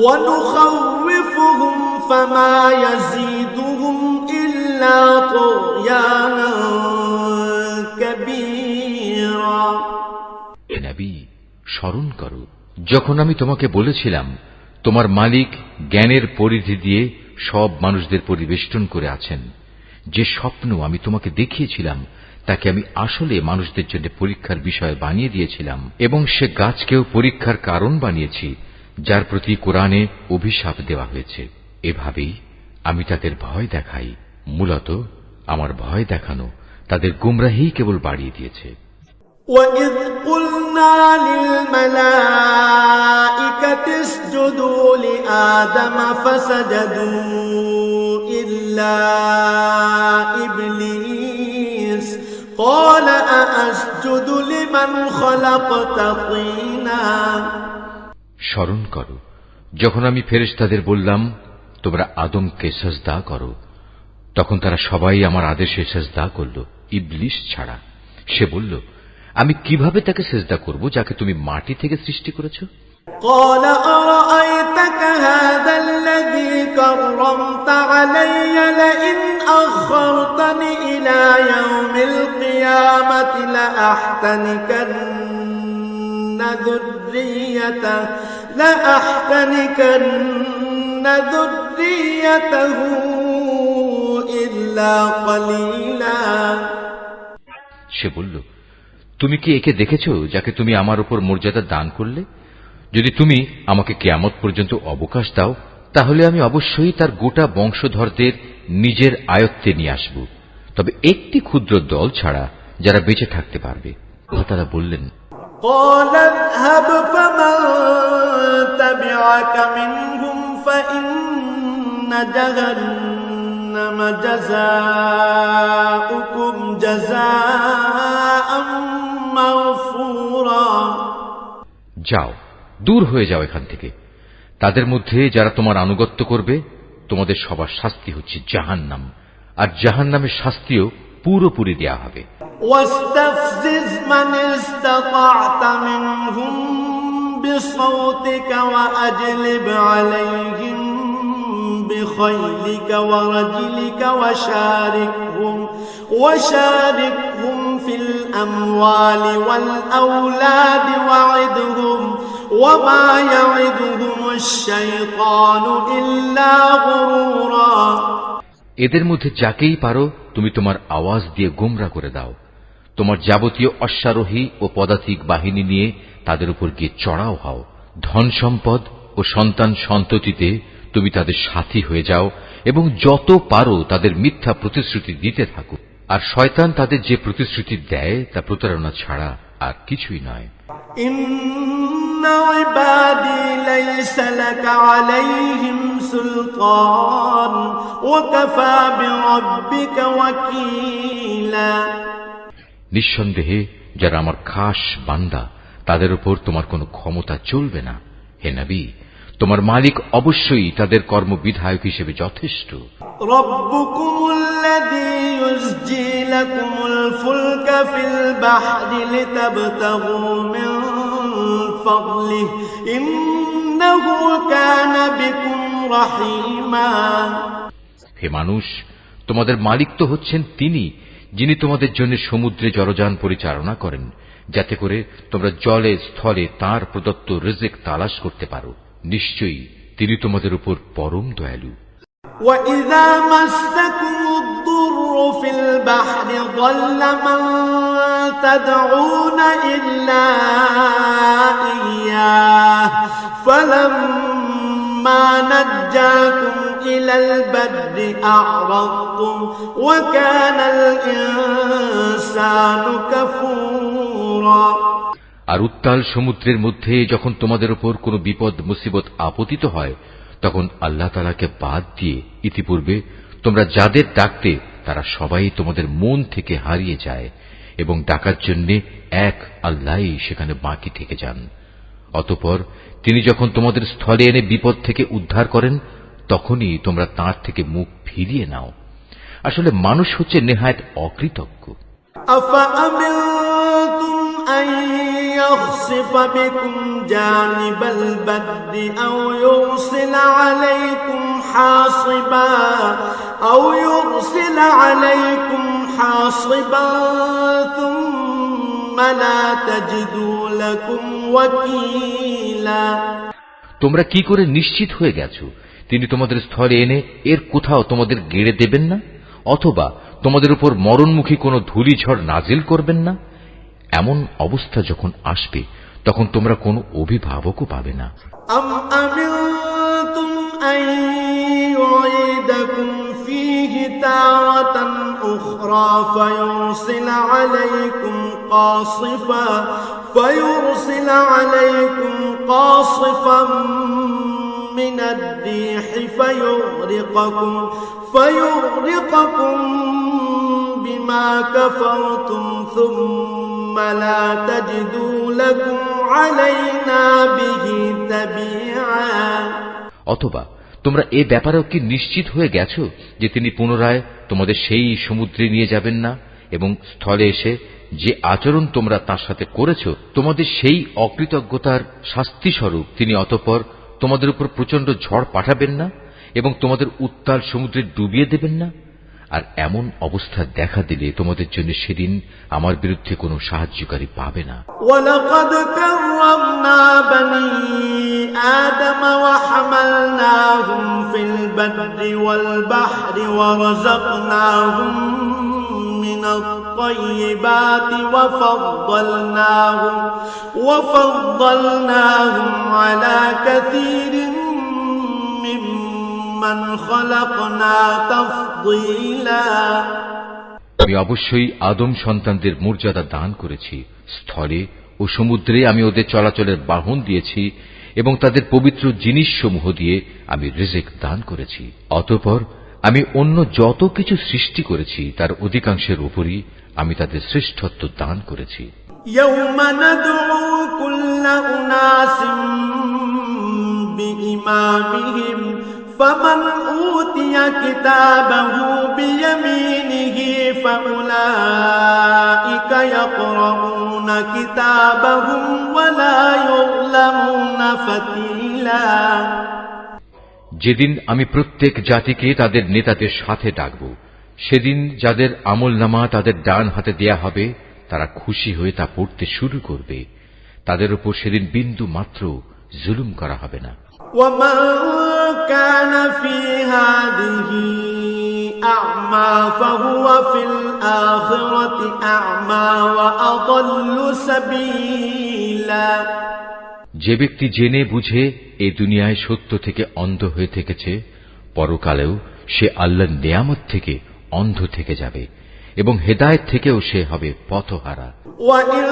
ونخوفهم فما يزيدهم إلا طغيانا كبيرا। হে নবী, স্মরণ করো যখন আমি তোমাকে বলেছিলাম তোমার মালিক জ্ঞানের পরিধি দিয়ে সব মানুষদের পরিবেষ্টন করে আছেন। যে স্বপ্ন আমি তোমাকে দেখিয়েছিলাম তাকে আমি আসলে মানুষদের জন্য পরীক্ষার বিষয় বানিয়ে দিয়েছিলাম, এবং সে গাছকেও পরীক্ষার কারণ বানিয়েছি যার প্রতি কোরআনে অভিশাপ দেওয়া হয়েছে। এভাবেই আমি তাদের ভয় দেখাই। মূলত আমার ভয় দেখানো তাদের গুমরাহি কেবল বাড়িয়ে দিয়েছে। وَإِذْ قُلْنَا لِلْمَلَائِكَةِ اسْجُدُوا لِآدَمَ فَسَجَدُوا إِلَّا إِبْلِيسَ قَالَ أَأَسْجُدُ لِمَنْ خَلَقْتَ طِينًا। স্মরণ করো যখন আমি ফেরেশতাদের বললাম তোমরা আদমকে সিজদা করো, তখন তারা সবাই আমার আদেশে সিজদা করল, ইবলিস ছাড়া। সে বলল, আমি কিভাবে তাকে সিজদা করব যাকে তুমি মাটি থেকে সৃষ্টি করেছো? قال أرأيتك هذا الذي كرمت علي لئن أخرتني إلى يوم القيامة لأحتنكن ذريته إلا قليلا। সে বলল, তুমি কি একে দেখেছো যাকে তুমি আমার উপর মর্যাদা দান করলে? যদি তুমি আমাকে কিয়ামত পর্যন্ত অবকাশ দাও তাহলে আমি অবশ্যই তার গোটা বংশধরদের নিজের আয়ত্তে নিয়ে আসব, তবে একটি ক্ষুদ্র দল ছাড়া যারা বেঁচে থাকতে পারবে। তারা বললেন, قال اذهب فمن تبعك منهم فإن جهنم جزاؤكم جزاء مغفورا। যাও, দূর হয়ে যাও এখান থেকে। তাদের মধ্যে যারা তোমার আনুগত্য করবে তোমাদের সবার শাস্তি হচ্ছে জাহান্নাম, আর জাহান্নামের শাস্তিও পুরোপুরি দেয়া হবে। واستفزز من استطعت منهم بصوتك وأجلب عليهم بخيلك ورجلك وشاركهم في الأموال والأولاد وعدهم وما يعدهم الشيطان إلا غرورا। এদের মধ্যে যাকেই পারো তুমি তোমার আওয়াজ দিয়ে গোমরা করে দাও। তোমার যাবতীয় অশ্বারোহী ও পদাতিক বাহিনী নিয়ে তাদের উপর গিয়ে চড়াও হও। ধন সম্পদ ও সন্তান সন্ততিতে তুমি তাদের সাথী হয়ে যাও এবং যত পারো তাদের মিথ্যা প্রতিশ্রুতি দিতে থাকো। আর শয়তান তাদের যে প্রতিশ্রুতি দেয় তা প্রতারণা ছাড়া আর কিছুই নয়। ইন্না ইবাদি লাইসা লাকা আলাইহিম সুলতান ওয়া কাফা বিরাব্বিকা ওয়াকিলা। নিঃসন্দেহে যারা আমার খাস বান্দা তাদের উপর তোমার কোনো ক্ষমতা চলবে না। হে নবী, তোমার মালিক অবশ্যই তাদের কর্মবিধায়ক হিসেবে যথেষ্ট। রব্বুকুমুল্লাযী ইউসজি লাকুমুল ফুলকা ফিল বাহরি লিতাবতাগু মিন ফাদলিহি ইন্নাহু কানা বিকুম রাহিমা। হে মানুষ, তোমাদের মালিক তো হচ্ছেন তিনি যিনি তোমাদের জন্য সমুদ্রে জলযান পরিচালনা করেন, যাতে করে তোমরা জলে স্থলে তাঁর প্রদত্ত রিজিক তালাশ করতে পারো। নিশ্চয়ই তিনি তোমাদের উপর পরম দয়ালু। وَإِذَا مَسَّكُمُ الضُّرُّ فِي الْبَحْرِ ضَلَّ مَن تَدْعُونَ إِلَّا إِيَّاهُ فَلَمَّا فلما نجاكم إلى البر أعرضتم وكان الإنسان كفورا আর উত্তাল সমুদ্রের মধ্যে যখন তোমাদের উপর কোনো বিপদ মুসিবত আপতিত হয়, তখন আল্লাহ তাআলাকে বাদ দিয়ে ইতিপূর্বে তোমরা যাদের ডাকতে তারা সবাই তোমাদের মন থেকে হারিয়ে যায় এবং ডাকার জন্য এক আল্লাহই সেখানে বাকি থেকে যান। অতঃপর তিনি যখন তোমাদের স্থলে এনে বিপদ থেকে উদ্ধার করেন, তখনই তোমরা তাঁর থেকে মুখ ফিরিয়ে নাও। আসলে মানুষ হচ্ছে নেহায়েত অকৃতজ্ঞ। أفأمنتم أن يخسف بكم جانب البر أو يرسل عليكم حاصبا ثم لا تجدوا لكم وكيلا তোমরা কি করে নিশ্চিত হয়ে গেছো তিনি তোমাদের স্থলে এনে এর কোথাও তোমাদের গেড়ে দেবেন না, অথবা তোমাদের উপর মরণমুখী কোনো ধূলিঝড় নাজিল করবেন না? এমন অবস্থা যখন আসবে তখন তোমরা কোনো অভিভাবকও পাবে না। أم أمنتم أن يعيدكم فيه تارة أخرى فيرسل عليكم قاصفا من الريح فيغرقكم بما كفرتم ثم لا تجدوا لكم علينا به تبيعا অথবা তোমরা এ ব্যাপারেও কি নিশ্চিত হয়ে গেছো যে তিনি পুনরায় তোমাদের সেই সমুদ্রে নিয়ে যাবেন না এবং স্থলে এসে যে আচরণ তোমরা তার সাথে করেছ তোমাদের সেই অকৃতজ্ঞতার শাস্তিস্বরূপ তিনি অতঃপর তোমাদের উপর প্রচন্ড ঝড় পাঠাবেন না এবং তোমাদের উত্তাল সমুদ্রে ডুবিয়ে দেবেন না? আর এমন অবস্থা দেখা দিলে তোমাদের জন্য সেদিন আমার বিরুদ্ধে কোনো সাহায্যকারী পাবে না। ওয়ালাকাদ কাররামনা বনি আদম ওয়া হামালনাহুম ফিল বাররি ওয়াল বাহরি ওয়া রাযাকনাহুম মিনাত তাইয়্যিবাতি ওয়া ফাদ্দালনাহুম আলা কাসীরিন মিম্মান খালাকনা তাফদীলা। আমি অবশ্যই আদম সন্তানদের মর্যাদা দান করেছি। স্থলে ও সমুদ্রে আমি ওদের চলাচলের বাহন দিয়েছি এবং তাদের পবিত্র জিনিসসমূহ দিয়ে আমি রিজিক দান করেছি। অতঃপর আমি অন্য যত কিছু সৃষ্টি করেছি তার অধিকাংশের উপরই আমি তাদের শ্রেষ্ঠত্ব দান করেছি। ইয়াওমা নাদউ কুল্লা উনাসিম বিইমামিহিম فمن أوتي كتابه بيمينه فأولئك يقرؤون كتابهم ولا يظلمون فتيلا। যেদিন আমি প্রত্যেক জাতিকে তাদের নেতাদের সাথে ডাকব, সেদিন যাদের আমলনামা তাদের ডান হাতে দেয়া হবে তারা খুশি হয়ে তা পড়তে শুরু করবে। তাদের উপর সেদিন বিন্দু মাত্র জুলুম করা হবে না। ومن كان في هذه أعمى فهو في الآخرة أعمى وأضل سبيلا। যে ব্যক্তি জেনে বুঝে এই দুনিয়ায় সত্য থেকে অন্ধ হয়ে থেকেছে, পরকালেও সে আল্লাহর নিয়ামত থেকে অন্ধ থেকে যাবে এবং হেদায়েত থেকেও সে হবে পথহারা। وَإِن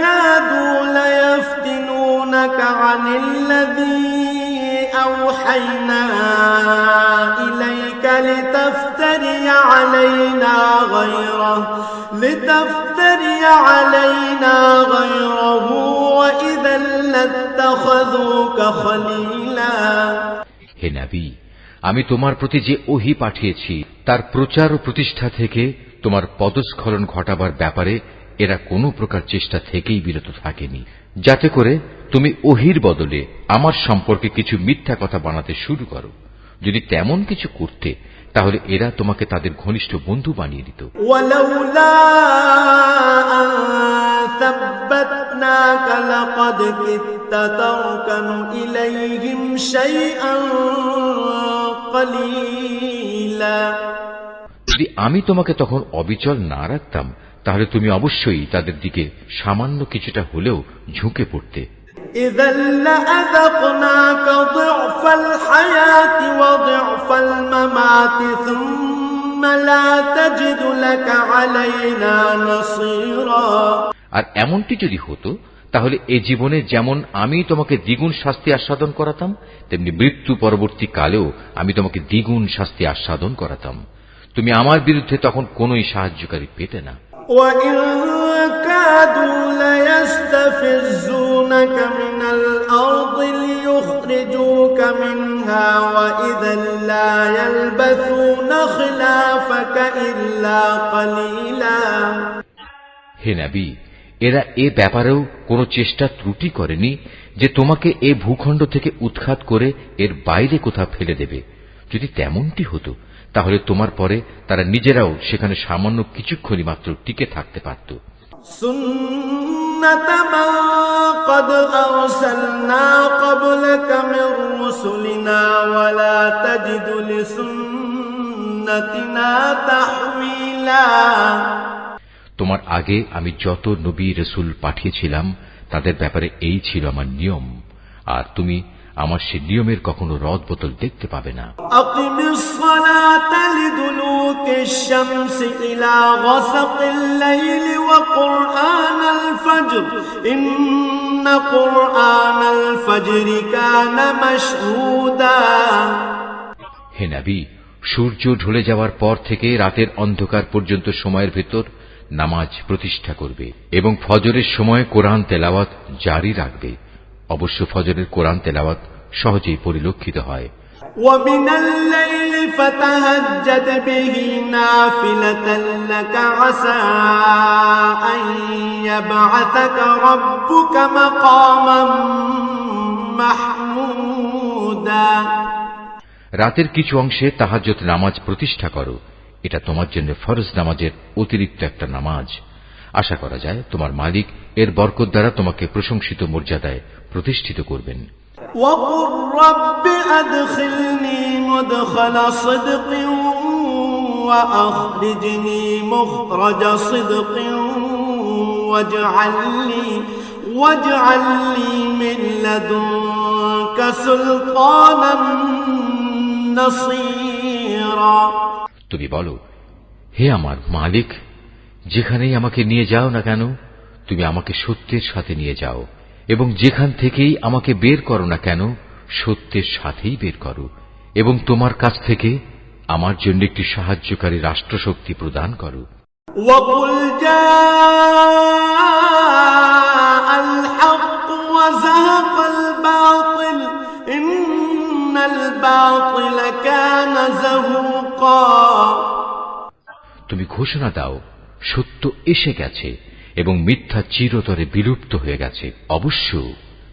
كَادُوا لَيَفْتِنُونَكَ عَنِ الَّذِي أَوْحَيْنَا إِلَيْكَ لِتَفْتَرِيَ عَلَيْنَا غَيْرَهُ وَإِذًا لَّاتَّخَذُوكَ خَلِيلًا। হে নবী, আমি তোমার প্রতি যে ওহী পাঠিয়েছি তার প্রচার ও প্রতিষ্ঠা থেকে তোমার পদস্খলন ঘটাবার ব্যাপারে এরা কোনো প্রকার চেষ্টা থেকেই বিরত থাকেনি, যাতে করে তুমি ওহীর বদলে আমার সম্পর্কে কিছু মিথ্যা কথা বানাতে শুরু করো। যদি তেমন কিছু করতে তাহলে এরা তোমাকে তাদের ঘনিষ্ঠ বন্ধু বানিয়ে দিত। ওয়ালাউলা আন সাব্বাতনাকা লাকাদ কিত্তা তারকানু ইলাইহিম শাইআন কালীলা। যদি আমি তোমাকে তখন অবিচল না রাখতাম তাহলে তুমি অবশ্যই তাদের দিকে সামান্য কিছুটা হলেও ঝুঁকে পড়তে। إذا لأذقناك ضعف الحياة وضعف الممات ثم لا تجد لك علينا نصيرا। আর এমনটি যদি হতো তাহলে এ জীবনে যেমন আমি তোমাকে দ্বিগুণ শাস্তি আস্বাদন করাতাম, তেমনি মৃত্যু পরবর্তী কালেও আমি তোমাকে দ্বিগুণ শাস্তি আস্বাদন করাতাম। তুমি আমার বিরুদ্ধে তখন কোনোই সাহায্যকারী পেতে না। وإن كادوا ليستفزونك من الأرض ليخرجوك منها وإذا لا يلبثون خلافك إلا قليلا। হে নবী, এরা এ ব্যাপারেও কোনো চেষ্টা ত্রুটি করেনি যে তোমাকে এ ভূখণ্ড থেকে উৎখাত করে এর বাইরে কোথাও ফেলে দেবে। যদি তেমনটি হতো তাহলে তোমার পরে তারা নিজেরাও সেখানে সামান্য কিছুক্ষণই মাত্র টিকে থাকতে পারত। سنة من قد أرسلنا قبلك من رسلنا ولا تجد لسنتنا تحويلا। তোমার আগে আমি যত নবী রসুল পাঠিয়েছিলাম তাদের ব্যাপারে এই ছিল আমার নিয়ম, আর তুমি আমার সে নিয়মের কখনো রদ বদল দেখতে পাবে না। আকিমিস সালাতা লিদুলুকিশ শামসি ইলা গাসাকিল লাইলি ওয়া কুরআনাল ফজর ইন্না কুরআনাল ফজরি কানা মাশহুদা। হে নবী, সূর্য ঢলে যাওয়ার পর থেকে রাতের অন্ধকার পর্যন্ত সময়ের ভেতর নামাজ প্রতিষ্ঠা করবে এবং ফজরের সময় কোরআন তেলাওয়াত জারি রাখবে। অবশ্য ফজরের কোরআন তেলাওয়াত সহজেই পরিলক্ষিত হয়। وَمِنَ اللَّيْلِ فَتَهَجَّدْ بِهِ نَافِلَةً لَكَ عَسَىٰ أَن يَبْعَثَكَ رَبُّكَ مَقَامًا مَحْمُودًا। রাতের কিছু অংশে তাহাজ্জুদ নামাজ প্রতিষ্ঠা করো, এটা তোমার জন্য ফরজ নামাজের অতিরিক্ত একটা নামাজ। আশা করা যায় তোমার মালিক এর বরকত দ্বারা তোমাকে প্রশংসিত মর্যাদায় প্রতিষ্ঠিত করবেন। وَقُلْ رَبِّ أَدْخِلْنِي مُدْخَلَ صِدْقٍ وَأَخْرِجْنِي مُخْرَجَ صِدْقٍ وَاجْعَل لِّي مِن لَّدُنكَ سُلْطَانًا نَّصِيرًا। তুমি বলো, হে আমার মালিক, যেখানেই আমাকে নিয়ে যাও না কেন তুমি আমাকে সত্যের সাথে নিয়ে যাও, এবং যেখান থেকেই আমাকে বের করো না কেন সত্যের সাথেই বের করো, এবং তোমার কাছ থেকে আমার জন্য একটি সাহায্যকারী রাষ্ট্রশক্তি প্রদান করো। وَقُلْ جَاءَ الْحَقُّ وَزَهَقَ الْبَاطِلُ إِنَّ الْبَاطِلَ كَانَ زَهُوقًا। তুমি ঘোষণা দাও, সত্য এসে গেছে এবং মিথ্যা চিরতরে বিলুপ্ত হয়ে গেছে। অবশ্য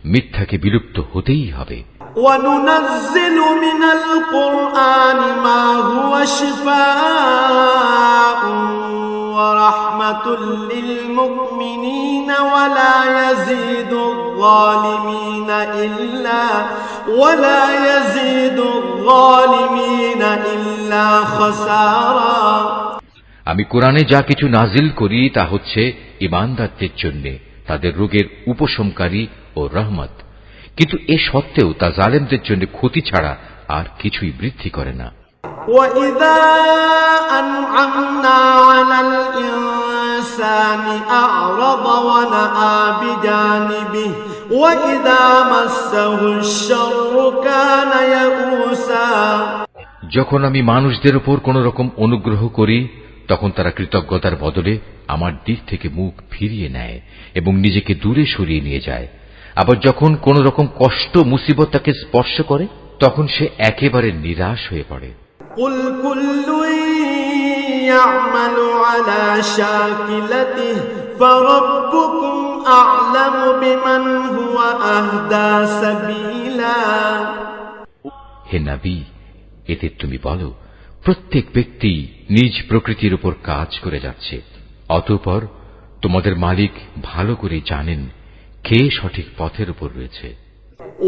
মিথ্যাকে বিলুপ্ত হতেই হবে। وَنُنَزِّلُ مِنَ الْقُرْآنِ مَا هُوَ شِفَاءٌ وَرَحْمَةٌ لِّلْمُؤْمِنِينَ وَلَا يَزِيدُ الظَّالِمِينَ إِلَّا خَسَارًا। আমি কোরআনে যা কিছু নাজিল করি তা হচ্ছে ঈমানদারদের জন্য তাদের রোগের উপশমকারী ও রহমত, কিন্তু এ সত্ত্বেও তা জালেমদের জন্য ক্ষতি ছাড়া আর কিছুই বৃদ্ধি করে না। وَإِذَا أَنْعَمْنَا عَلَى الْإِنسَانِ أَعْرَضَ وَنَأَىٰ بِجَانِبِهِ وَإِذَا مَسَّهُ الشَّرُّ كَانَ يَئُوسًا। যখন আমি মানুষদের উপর কোন রকম অনুগ্রহ করি তখন তারা কৃতজ্ঞতার বদলে আমার দিক থেকে মুখ ফিরিয়ে নেয় এবং নিজেকে দূরে সরিয়ে নিয়ে যায়। আবার যখন কোন রকম কষ্ট মুসিবত তাকে স্পর্শ করে তখন সে একেবারে নিরাশ হয়ে পড়ে। قُلْ كُلٌّ يَعْمَلُ عَلَى شَاكِلَتِهِ فَرَبُّكُمْ أَعْلَمُ بِمَنْ هُوَ أَهْدَىٰ سَبِيلًا। হে নবী, এতে তুমি বলো, প্রত্যেক ব্যক্তি নিজ প্রকৃতির উপর কাজ করে যাচ্ছে, অতঃপর তোমাদের মালিক ভালো করে জানেন কে সঠিক পথের উপর রয়েছে।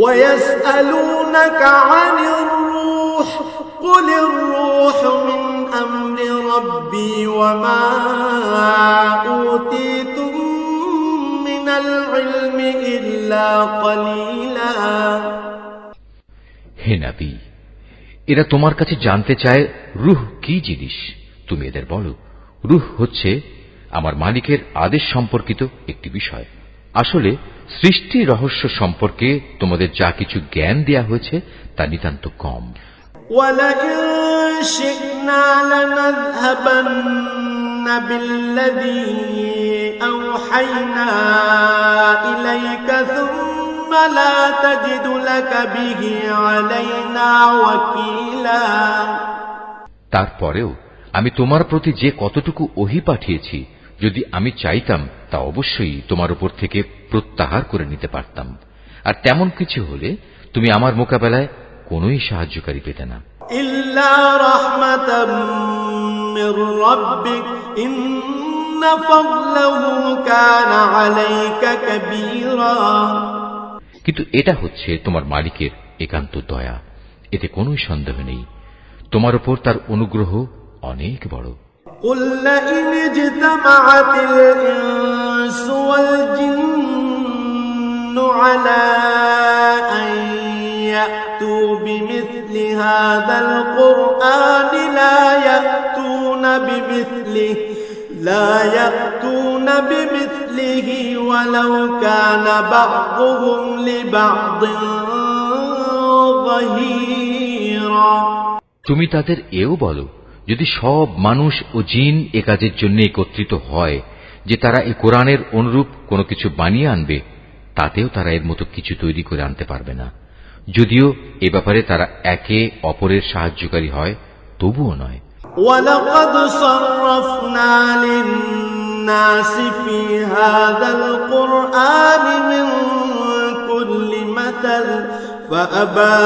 وَيَسْأَلُونَكَ عَنِ الرُّوحِ قُلِ الرُّوحُ مِنْ أَمْرِ رَبِّي وَمَا أُوتِيتُم مِّنَ الْعِلْمِ إِلَّا قليلا হে নবী, এরা তোমার কাছে জানতে চায় রূহ কি জিনিস। তুমি এদের বলো, রূহ হচ্ছে আমার মালিকের আদেশ সম্পর্কিত একটি বিষয়। আসলে সৃষ্টি রহস্য সম্পর্কে তোমাদের যা কিছু জ্ঞান দেয়া হয়েছে তা নিতান্ত কম। ولئن شئنا لنذهبن بالذي أوحينا إليك ثم لا تجد لك به علينا وكيلا তারপরেও আমি তোমার প্রতি যে কতটুকু ওহী পাঠিয়েছি, যদি আমি চাইতাম তা অবশ্যই তোমার উপর থেকে প্রত্যাহার করে নিতে পারতাম। আর তেমন কিছু হলে তুমি আমার মোকাবেলায় কোনোই সাহায্যকারী পেতে না। إلا رحمة من ربك إن فضله كان عليك كبيرا কিন্তু এটা হচ্ছে তোমার মালিকের একান্ত দয়া, এতে কোনোই সন্দেহ নেই। তোমার উপর তার অনুগ্রহ অনেক বড়। قل لئن اجتمعت الإنس والجن على أن يأتوا بمثل هذا القرآن لا يأتون بمثله ولو كان بعضهم لبعض ظهيرا তুমি তাদের এও বলো, যদি সব মানুষ ও জিন এ কাজের জন্য একত্রিত হয় যে তারা এই কোরআনের অনুরূপ কোনো কিছু বানিয়ে আনবে, তাতেও তারা এর মতো কিছু তৈরি করে আনতে পারবে না। যদিও এ ব্যাপারে তারা একে অপরের সাহায্যকারী হয়, তবুও নয়। وَلَقَدْ صَرَّفْنَا لِلنَّاسِ فِي هَذَا الْقُرْآنِ مِنْ كُلِّ مَثَلٍ فَأَبَى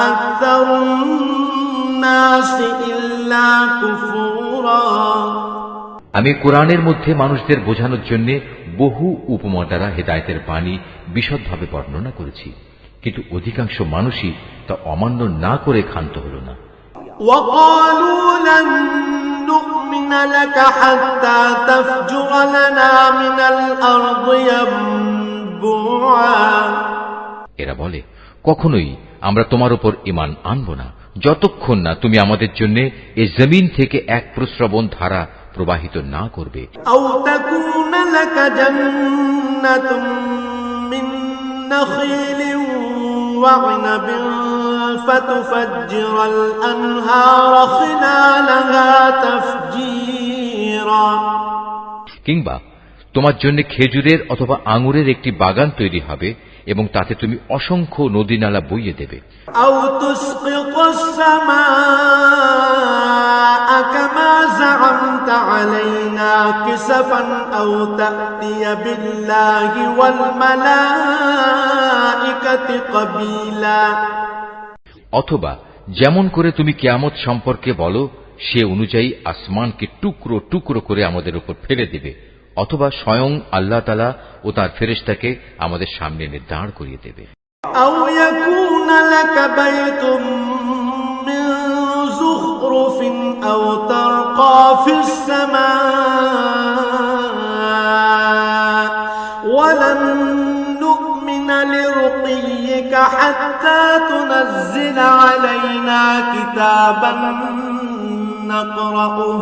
أَكْثَرُ النَّاسِ إِلَّا كُفُورًا আমি কোরআনের মধ্যে মানুষদের বোঝানোর জন্য বহু উপমা দ্বারা হেদায়েতের বাণী বিশদভাবে বর্ণনা করেছি, কিন্তু অধিকাংশ মানুষই তা অমান্য না করে ক্ষান্ত হল না। وَقَالُوا لَن نُّؤْمِنَ لَكَ حَتَّى تَفْجُرَ لَنَا مِنَ الْأَرْضِ يَنبُوعًا এরা বলে, কখনোই আমরা তোমার উপর ঈমান আনব না যতক্ষণ না তুমি আমাদের জন্য এই জমিন থেকে এক প্রস্রবণ ধারা প্রবাহিত না করবে। أَوْ تَكُونَ لَكَ جَنَّةٌ مِّن نَّخِيلٍ وَعِنَبٍ فَتُفَجِّرَ الْأَنْهَارَ خِلَالَهَا تَفْجِيرًا কিংবা তোমার জন্য খেজুরের অথবা আঙুরের একটি বাগান তৈরি হবে এবং তাতে তুমি অসংখ্য নদী নালা বইয়ে দেবে। أَوْ تُسْقِطَ السَّمَاءَ كَمَا زَعَمْتَ عَلَيْنَا كِسَفًا أَوْ تَأْتِيَ بِاللَّهِ وَالْمَلَائِكَةِ قَبِيلًا অথবা যেমন করে তুমি কিয়ামত সম্পর্কে বলো সে অনুযায়ী আসমানকে টুকরো টুকরো করে আমাদের উপর ফেলে দেবে, অথবা স্বয়ং আল্লাহ তাআলা ও তার ফেরেশতাকে আমাদের সামনে এনে দাঁড় করিয়ে দেবে। أَوْ يَكُونَ لَكَ بَيْتٌ مِّن زُخْرُفٍ أَوْ تَرْقَىٰ فِي السَّمَاءِ وَلَن نُّؤْمِنَ لِرُقِيِّكَ حَتَّىٰ تُنَزِّلَ عَلَيْنَا كِتَابًا نَّقْرَؤُهُ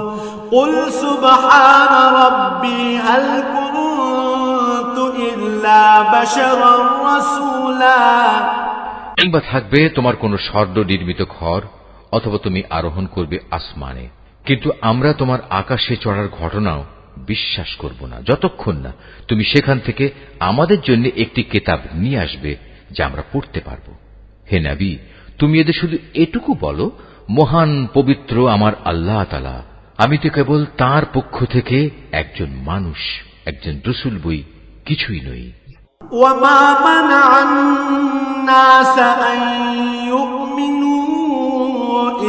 قُلْ سُبْحَانَ رَبِّي هَلْ كُنتُ إِلَّا بَشَرًا رَّسُولًا কিংবা থাকবে তোমার কোন স্বর্ণ নির্মিত ঘর, অথবা তুমি আরোহণ করবে আসমানে, কিন্তু আমরা তোমার আকাশে চড়ার ঘটনাও বিশ্বাস করব না যতক্ষণ না তুমি সেখান থেকে আমাদের জন্য একটি কিতাব নিয়ে আসবে যা আমরা পড়তে পারব। হে নবী, তুমি এদের শুধু এটুকু বলো, মহান পবিত্র আমার আল্লাহ তাআলা, আমি তো কেবল তাঁর পক্ষ থেকে একজন মানুষ, একজন রাসূল বই, কিছুই নই। وَمَا مَنَعَ النَّاسَ أَن يُؤْمِنُوا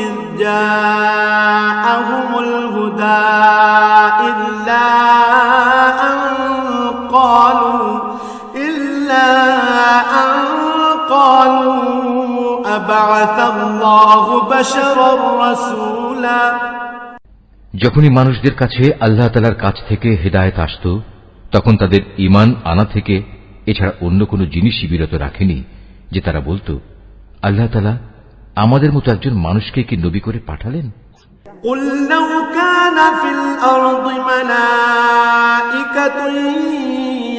إِذْ جَاءَهُمُ الْهُدَىٰ إِلَّا أَن قَالُوا أَبَعَثَ اللَّهُ بَشَرًا رَّسُولًا যখনই মানুষদের কাছে আল্লাহ তাআলার কাছ থেকে হেদায়েত আসত, তখন তাদের ঈমান আনা থেকে এছাড়া অন্য কোনো জিনিসই বিরত রাখেনি যে তারা বলতো, আল্লাহ তাআলা আমাদের মতো একজন মানুষকে কি নবী করে পাঠালেন? قل لو كان في الأرض ملائكة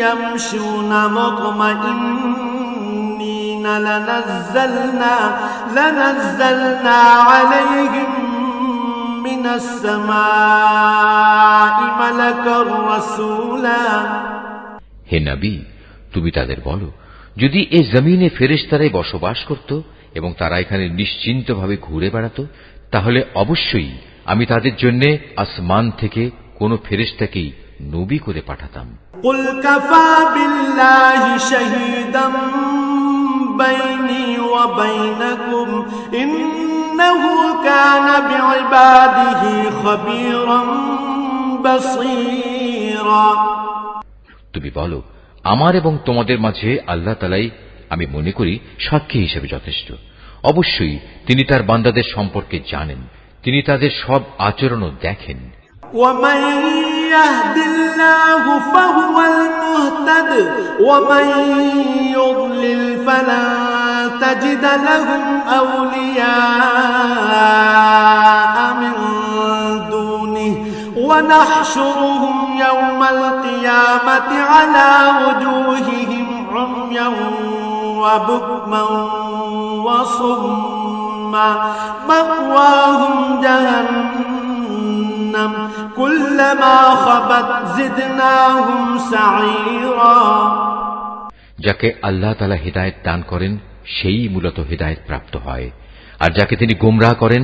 يمشون مطمئنين لنزلنا عليهم من السماء ملكا رسولا। হে নবী, তুমি তাদের বলো, যদি এই জমিনে ফেরেশতারাই বসবাস করত এবং তারা এখানে নিশ্চিন্তভাবে ঘুরে বেড়াত, তাহলে অবশ্যই আমি তাদের জন্য আসমান থেকে কোন ফেরেশতাকেই নবী করে পাঠাতাম। قل كفى بالله شهيدا بيني وبينكم إنه كان بعباده خبيرا بصيرا। তুমি বলো, আমার এবং তোমাদের মাঝে আল্লাহ তাআলাই আমি মনে করি সাক্ষী হিসেবে যথেষ্ট। অবশ্যই তিনি তার বান্দাদের সম্পর্কে জানেন, তিনি তাদের সব আচরণও দেখেন। ومن يهد الله فهو المهتد ومن يضلل فلن تجد لهم أولياء من دونه ونحشرهم يوم القيامة على وجوههم عميا وبكما وصما مأواهم جهنم كلما خبت زدناهم سعيرا। যাকে আল্লাহ তাআলা হিদায়াত দান করেন সেই মূলত হিদায়াত প্রাপ্ত হয়, আর যাকে তিনি গোমরাহ করেন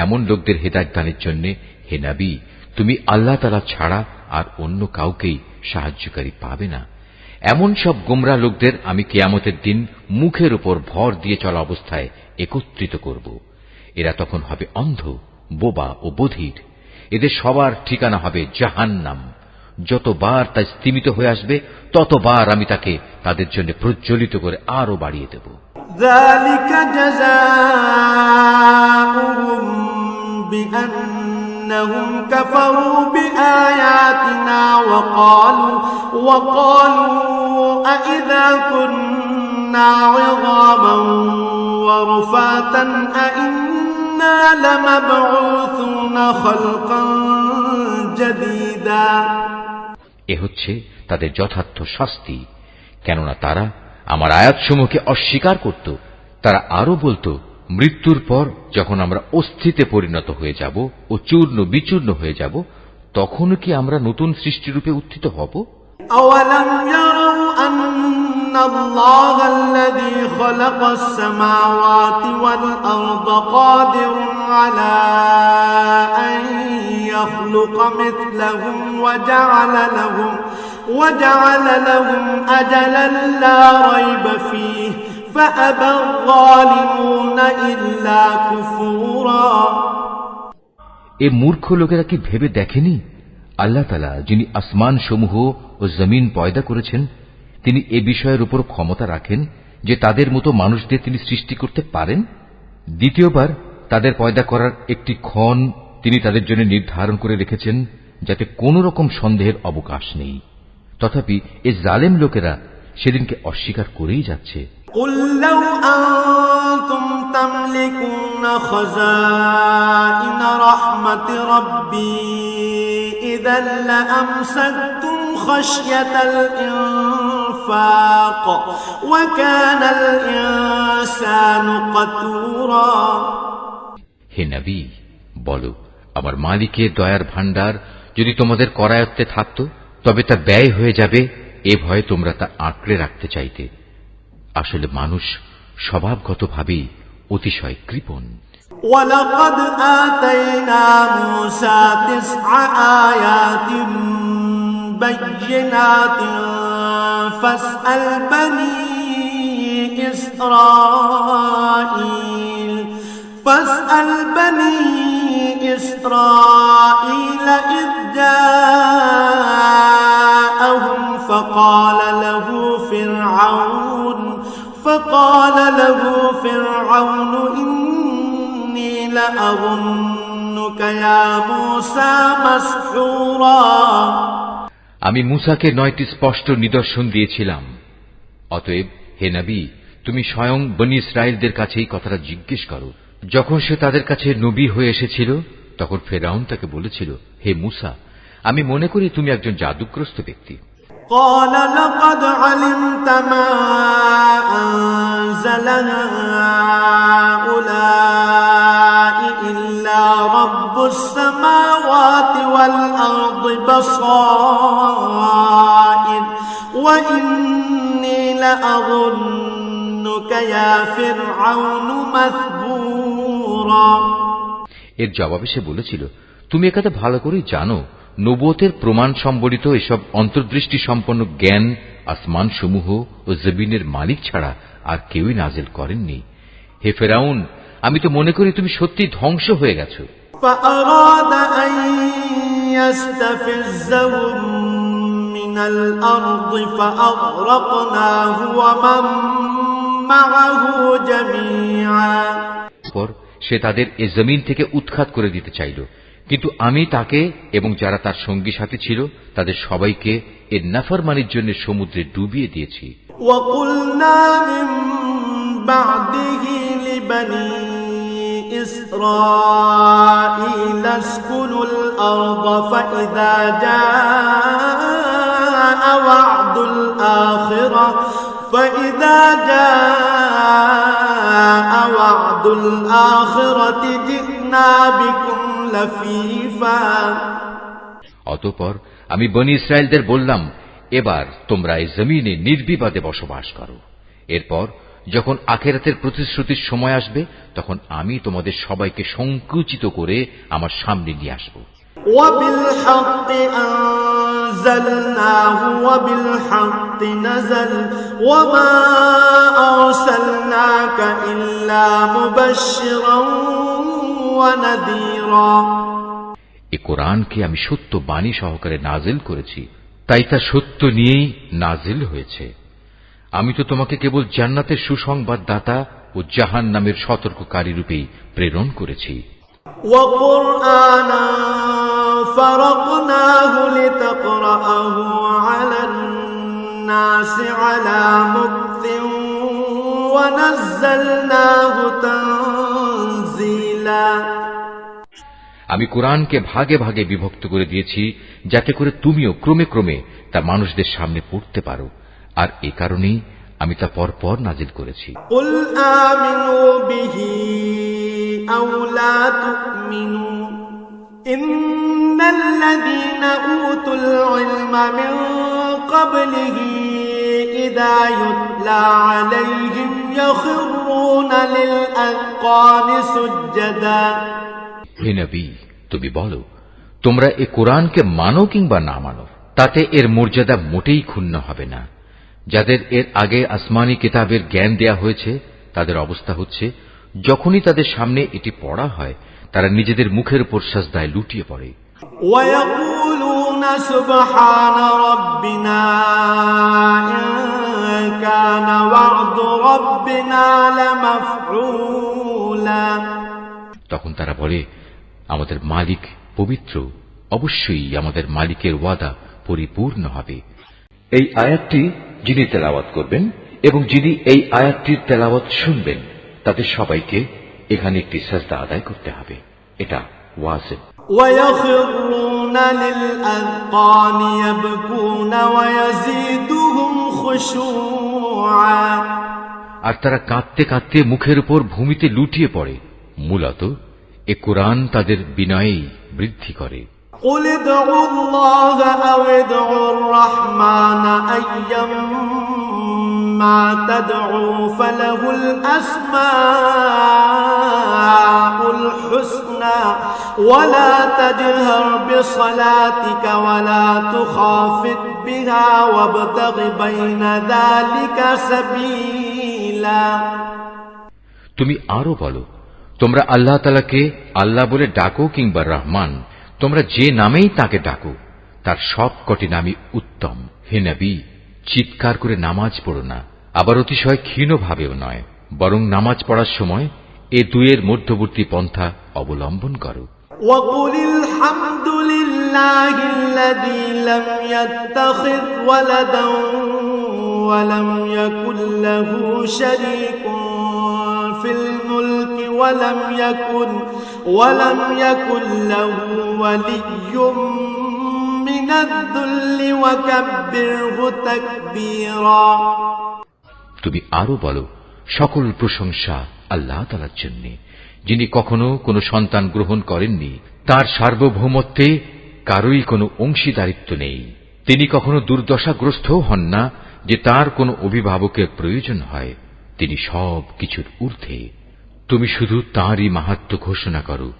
এমন লোকদের হিদায়াত দানের জন্য হে নবী, তুমি আল্লাহ তাআলা ছাড়া আর অন্য কাউকেই সাহায্যকারী পাবে না। এমন সব গোমরাহ লোকদের আমি কিয়ামতের দিন মুখের উপর ভর দিয়ে চলা অবস্থায় একত্রিত করব। এরা তখন হবে অন্ধ, বোবা ও বধির। এদের সবার ঠিকানা হবে জাহান্নাম। যতবার তা স্তিমিত হয়ে আসবে ততবার আমি তাকে তাদের জন্য প্রজ্বলিত করে আরো বাড়িয়ে দেব। ذلك جزاؤهم بأنهم كفروا بآياتنا وقالوا أإذا كنا عظاما ورفاتا أإنا لمبعوثون خلقا جديدا। এ হচ্ছে তাদের যথার্থ শাস্তি, কেননা তারা আমার আয়াতসমূহকে অস্বীকার করত। তারা আরো বলতো, মৃত্যুর পর যখন আমরা অস্থিতে পরিণত হয়ে যাব ও চূর্ণ বিচূর্ণ হয়ে যাব, তখন কি আমরা নতুন সৃষ্টিরূপে উত্থিত হব? أولم يروا أن الله الذي خلق السماوات والأرض قادر على أن يخلق مثلهم وجعل لهم أجلا لا ريب فيه فأبى الظالمون إلا كفورا। এ মূর্খ লোকেরা কি ভেবে দেখেনি আল্লাহ তাআলা যিনি আসমান সমূহ ও জমিন পয়দা করেছেন, তিনি এ বিষয়ের উপর ক্ষমতা রাখেন যে তাদের মতো মানুষদের তিনি সৃষ্টি করতে পারেন। দ্বিতীয়বার তাদের পয়দা করার একটি ক্ষণ তিনি তাদের জন্য নির্ধারণ করে রেখেছেন, যাতে কোন রকম সন্দেহের অবকাশ নেই। তথাপি এ জালেম লোকেরা সেদিনকে অস্বীকার করেই যাচ্ছে। قل لو أنتم تملكون خزائن رحمة ربي إذا لأمسكتم خشية الإنفاق وكان الإنسان قتورا। হে নবী, বলো, আমার মালিকের দয়ার ভাণ্ডার যদি তোমাদের করায়ত্তে থাকত, তবে তা ব্যয় হয়ে যাবে এ ভয়ে তোমরা তা আঁকড়ে রাখতে চাইতে। আসলে মানুষ স্বভাবগতভাবেই অতিশয় কৃপণ। وَلَقَدْ آتَيْنَا مُوسَى 9 آيَاتٍ بَيِّنَاتٍ فَاسْأَلْ بَنِي إِسْرَائِيلَ إِذْ جَاءَهُمْ فقال له فرعون إني لأظنك يا موسى مسحورا। আমি মূসাকে 9টি স্পষ্ট নিদর্শন দিয়েছিলাম। অতএব হে নবী, তুমি স্বয়ং বনী ইসরায়েলদের কাছে এই কথাটা জিজ্ঞেস করো। যখন সে তাদের কাছে নবী হয়ে এসেছিল, তখন ফেরাউন তাকে বলেছিল, হে মূসা, আমি মনে করি তুমি একজন জাদুগ্রস্ত ব্যক্তি। قال لقد علمت ما أنزل هؤلاء إلا رب السماوات والأرض بصائر وإني لأظنك يا فرعون مثبورا। এর জবাবে সে বলেছিল, তুমি একথা ভালো করেই জানো, নবুয়তের প্রমাণ সম্বলিত এসব অন্তর্দৃষ্টি সম্পন্ন জ্ঞান আসমান সমূহ ও জমিনের মালিক ছাড়া আর কেউই নাজিল করেননি। হে ফেরাউন, আমি তো মনে করি তুমি সত্যি ধ্বংস হয়ে গেছো। فأراد أن يستفزهم من الأرض فأغرقناه ومن معه جميعا। পর সে তাদের এ জমিন থেকে উৎখাত করে দিতে চাইল, কিন্তু আমি তাকে এবং যারা তার সঙ্গী সাথী ছিল তাদের সবাইকে এর নাফরমানির জন্য সমুদ্রে ডুবিয়ে দিয়েছি। وقلنا من بعده لبني إسرائيل اسكنوا الأرض فإذا جاء وعد الآخرة جئنا بكم لفيفا। অতঃপর আমি বনী ইসরায়েলদের বললাম, এবার তোমরা এই জমিনে নির্বিবাদে বসবাস করো। এরপর যখন আখিরাতের প্রতিশ্রুতির সময় আসবে, তখন আমি তোমাদের সবাইকে সংকুচিত করে আমার সামনে নিয়ে আসব। وبالحق أنزلناه وبالحق نزل وما أرسلناك إلا مبشرا ونذيرا। এই কোরআনকে আমি সত্য বাণী সহকারে নাজিল করেছি, তাই তা সত্য নিয়েই নাজিল হয়েছে। আমি তো তোমাকে কেবল জান্নাতের সুসংবাদদাতা ও জাহান্নামের সতর্ককারী রূপেই প্রেরণ করেছি। وقرآنا فرقناه لتقرأه على الناس على مكث ونزلناه تنزيلا। আমি কোরআনকে ভাগে ভাগে বিভক্ত করে দিয়েছি, যাতে করে তুমিও ক্রমে ক্রমে তা মানুষদের সামনে পড়তে পারো, আর এ কারণেই আমি তা পরপর নাজিল করেছি। قل آمنوا به أو لا تؤمنوا إن الذين أوتوا العلم من قبله إذا يتلى عليهم يخرون للأذقان سجدا। হে নবী, তুমি বলো, তোমরা এ কোরআনকে মানো কিংবা না মানো, তাতে এর মর্যাদা মোটেই ক্ষুণ্ণ হবে না। যাদের এর আগে আসমানি কিতাবের জ্ঞান দেয়া হয়েছে, তাদের অবস্থা হচ্ছে, যখনই তাদের সামনে এটি পড়া হয়, তারা নিজেদের মুখের উপর সাজদায় লুটিয়ে পড়ে। ويقولون سبحان ربنا إن كان وعد ربنا لمفعولا। তখন তারা বলে, আমাদের মালিক পবিত্র, অবশ্যই আমাদের মালিকের ওয়াদা পরিপূর্ণ হবে। এই আয়াতটি যিনি তেলাওয়াত করবেন এবং যিনি এই আয়াতটির তেলাওয়াত শুনবেন, তাদের সবাইকে এখানে একটি সাজদা আদায় করতে হবে। এটা ওয়াজিব। ويخرون للأذقان يبكون ويزيدهم خشوعا। আর তারা কাঁদতে কাঁদতে মুখের উপর ভূমিতে লুটিয়ে পড়ে। মূলত এ কোরআন তাদের বিনয়েই বৃদ্ধি করে। قل ادعوا الله أو ادعوا الرحمن أيما تدعوا فله الأسماء الحسنى ولا تجهر بصلاتك ولا تخافت بها وابتغ بين ذلك سبيلا। তুমি আরো বলো, তোমরা আল্লাহ তাআলাকে আল্লাহ বলে ডাকো কিংবা রহমান, তোমরা যে নামেই তাকে ডাকো, তার সব কটি নামই উত্তম। হে নবী, চিৎকার করে নামাজ পড়ো না, আবার অতিশয় ক্ষীণ ভাবেও নয়, বরং নামাজ পড়ার সময় এ দুয়ের মধ্যবর্তী পন্থা অবলম্বন করো। وقل الحمد لله الذي لم يتخذ ولدا ولم يكن له شريك في الملك ولم يكن له ولي من الذل وكبره تكبيرا তুমি আরো বলো, সকল প্রশংসা আল্লাহ তাআলার জন্য, যিনি কখনো কোনো সন্তান গ্রহণ করেননি, তার সার্বভৌমত্বে কারোই কোনো অংশীদারিত্ব নেই। তিনি কখনো দুর্দশাগ্রস্তও হন না যে তার কোনো অভিভাবকের প্রয়োজন হয়। তিনি সব কিছুর ঊর্ধ্বে। তুমি শুধু তাঁরই মাহাত্ম্য ঘোষণা করো।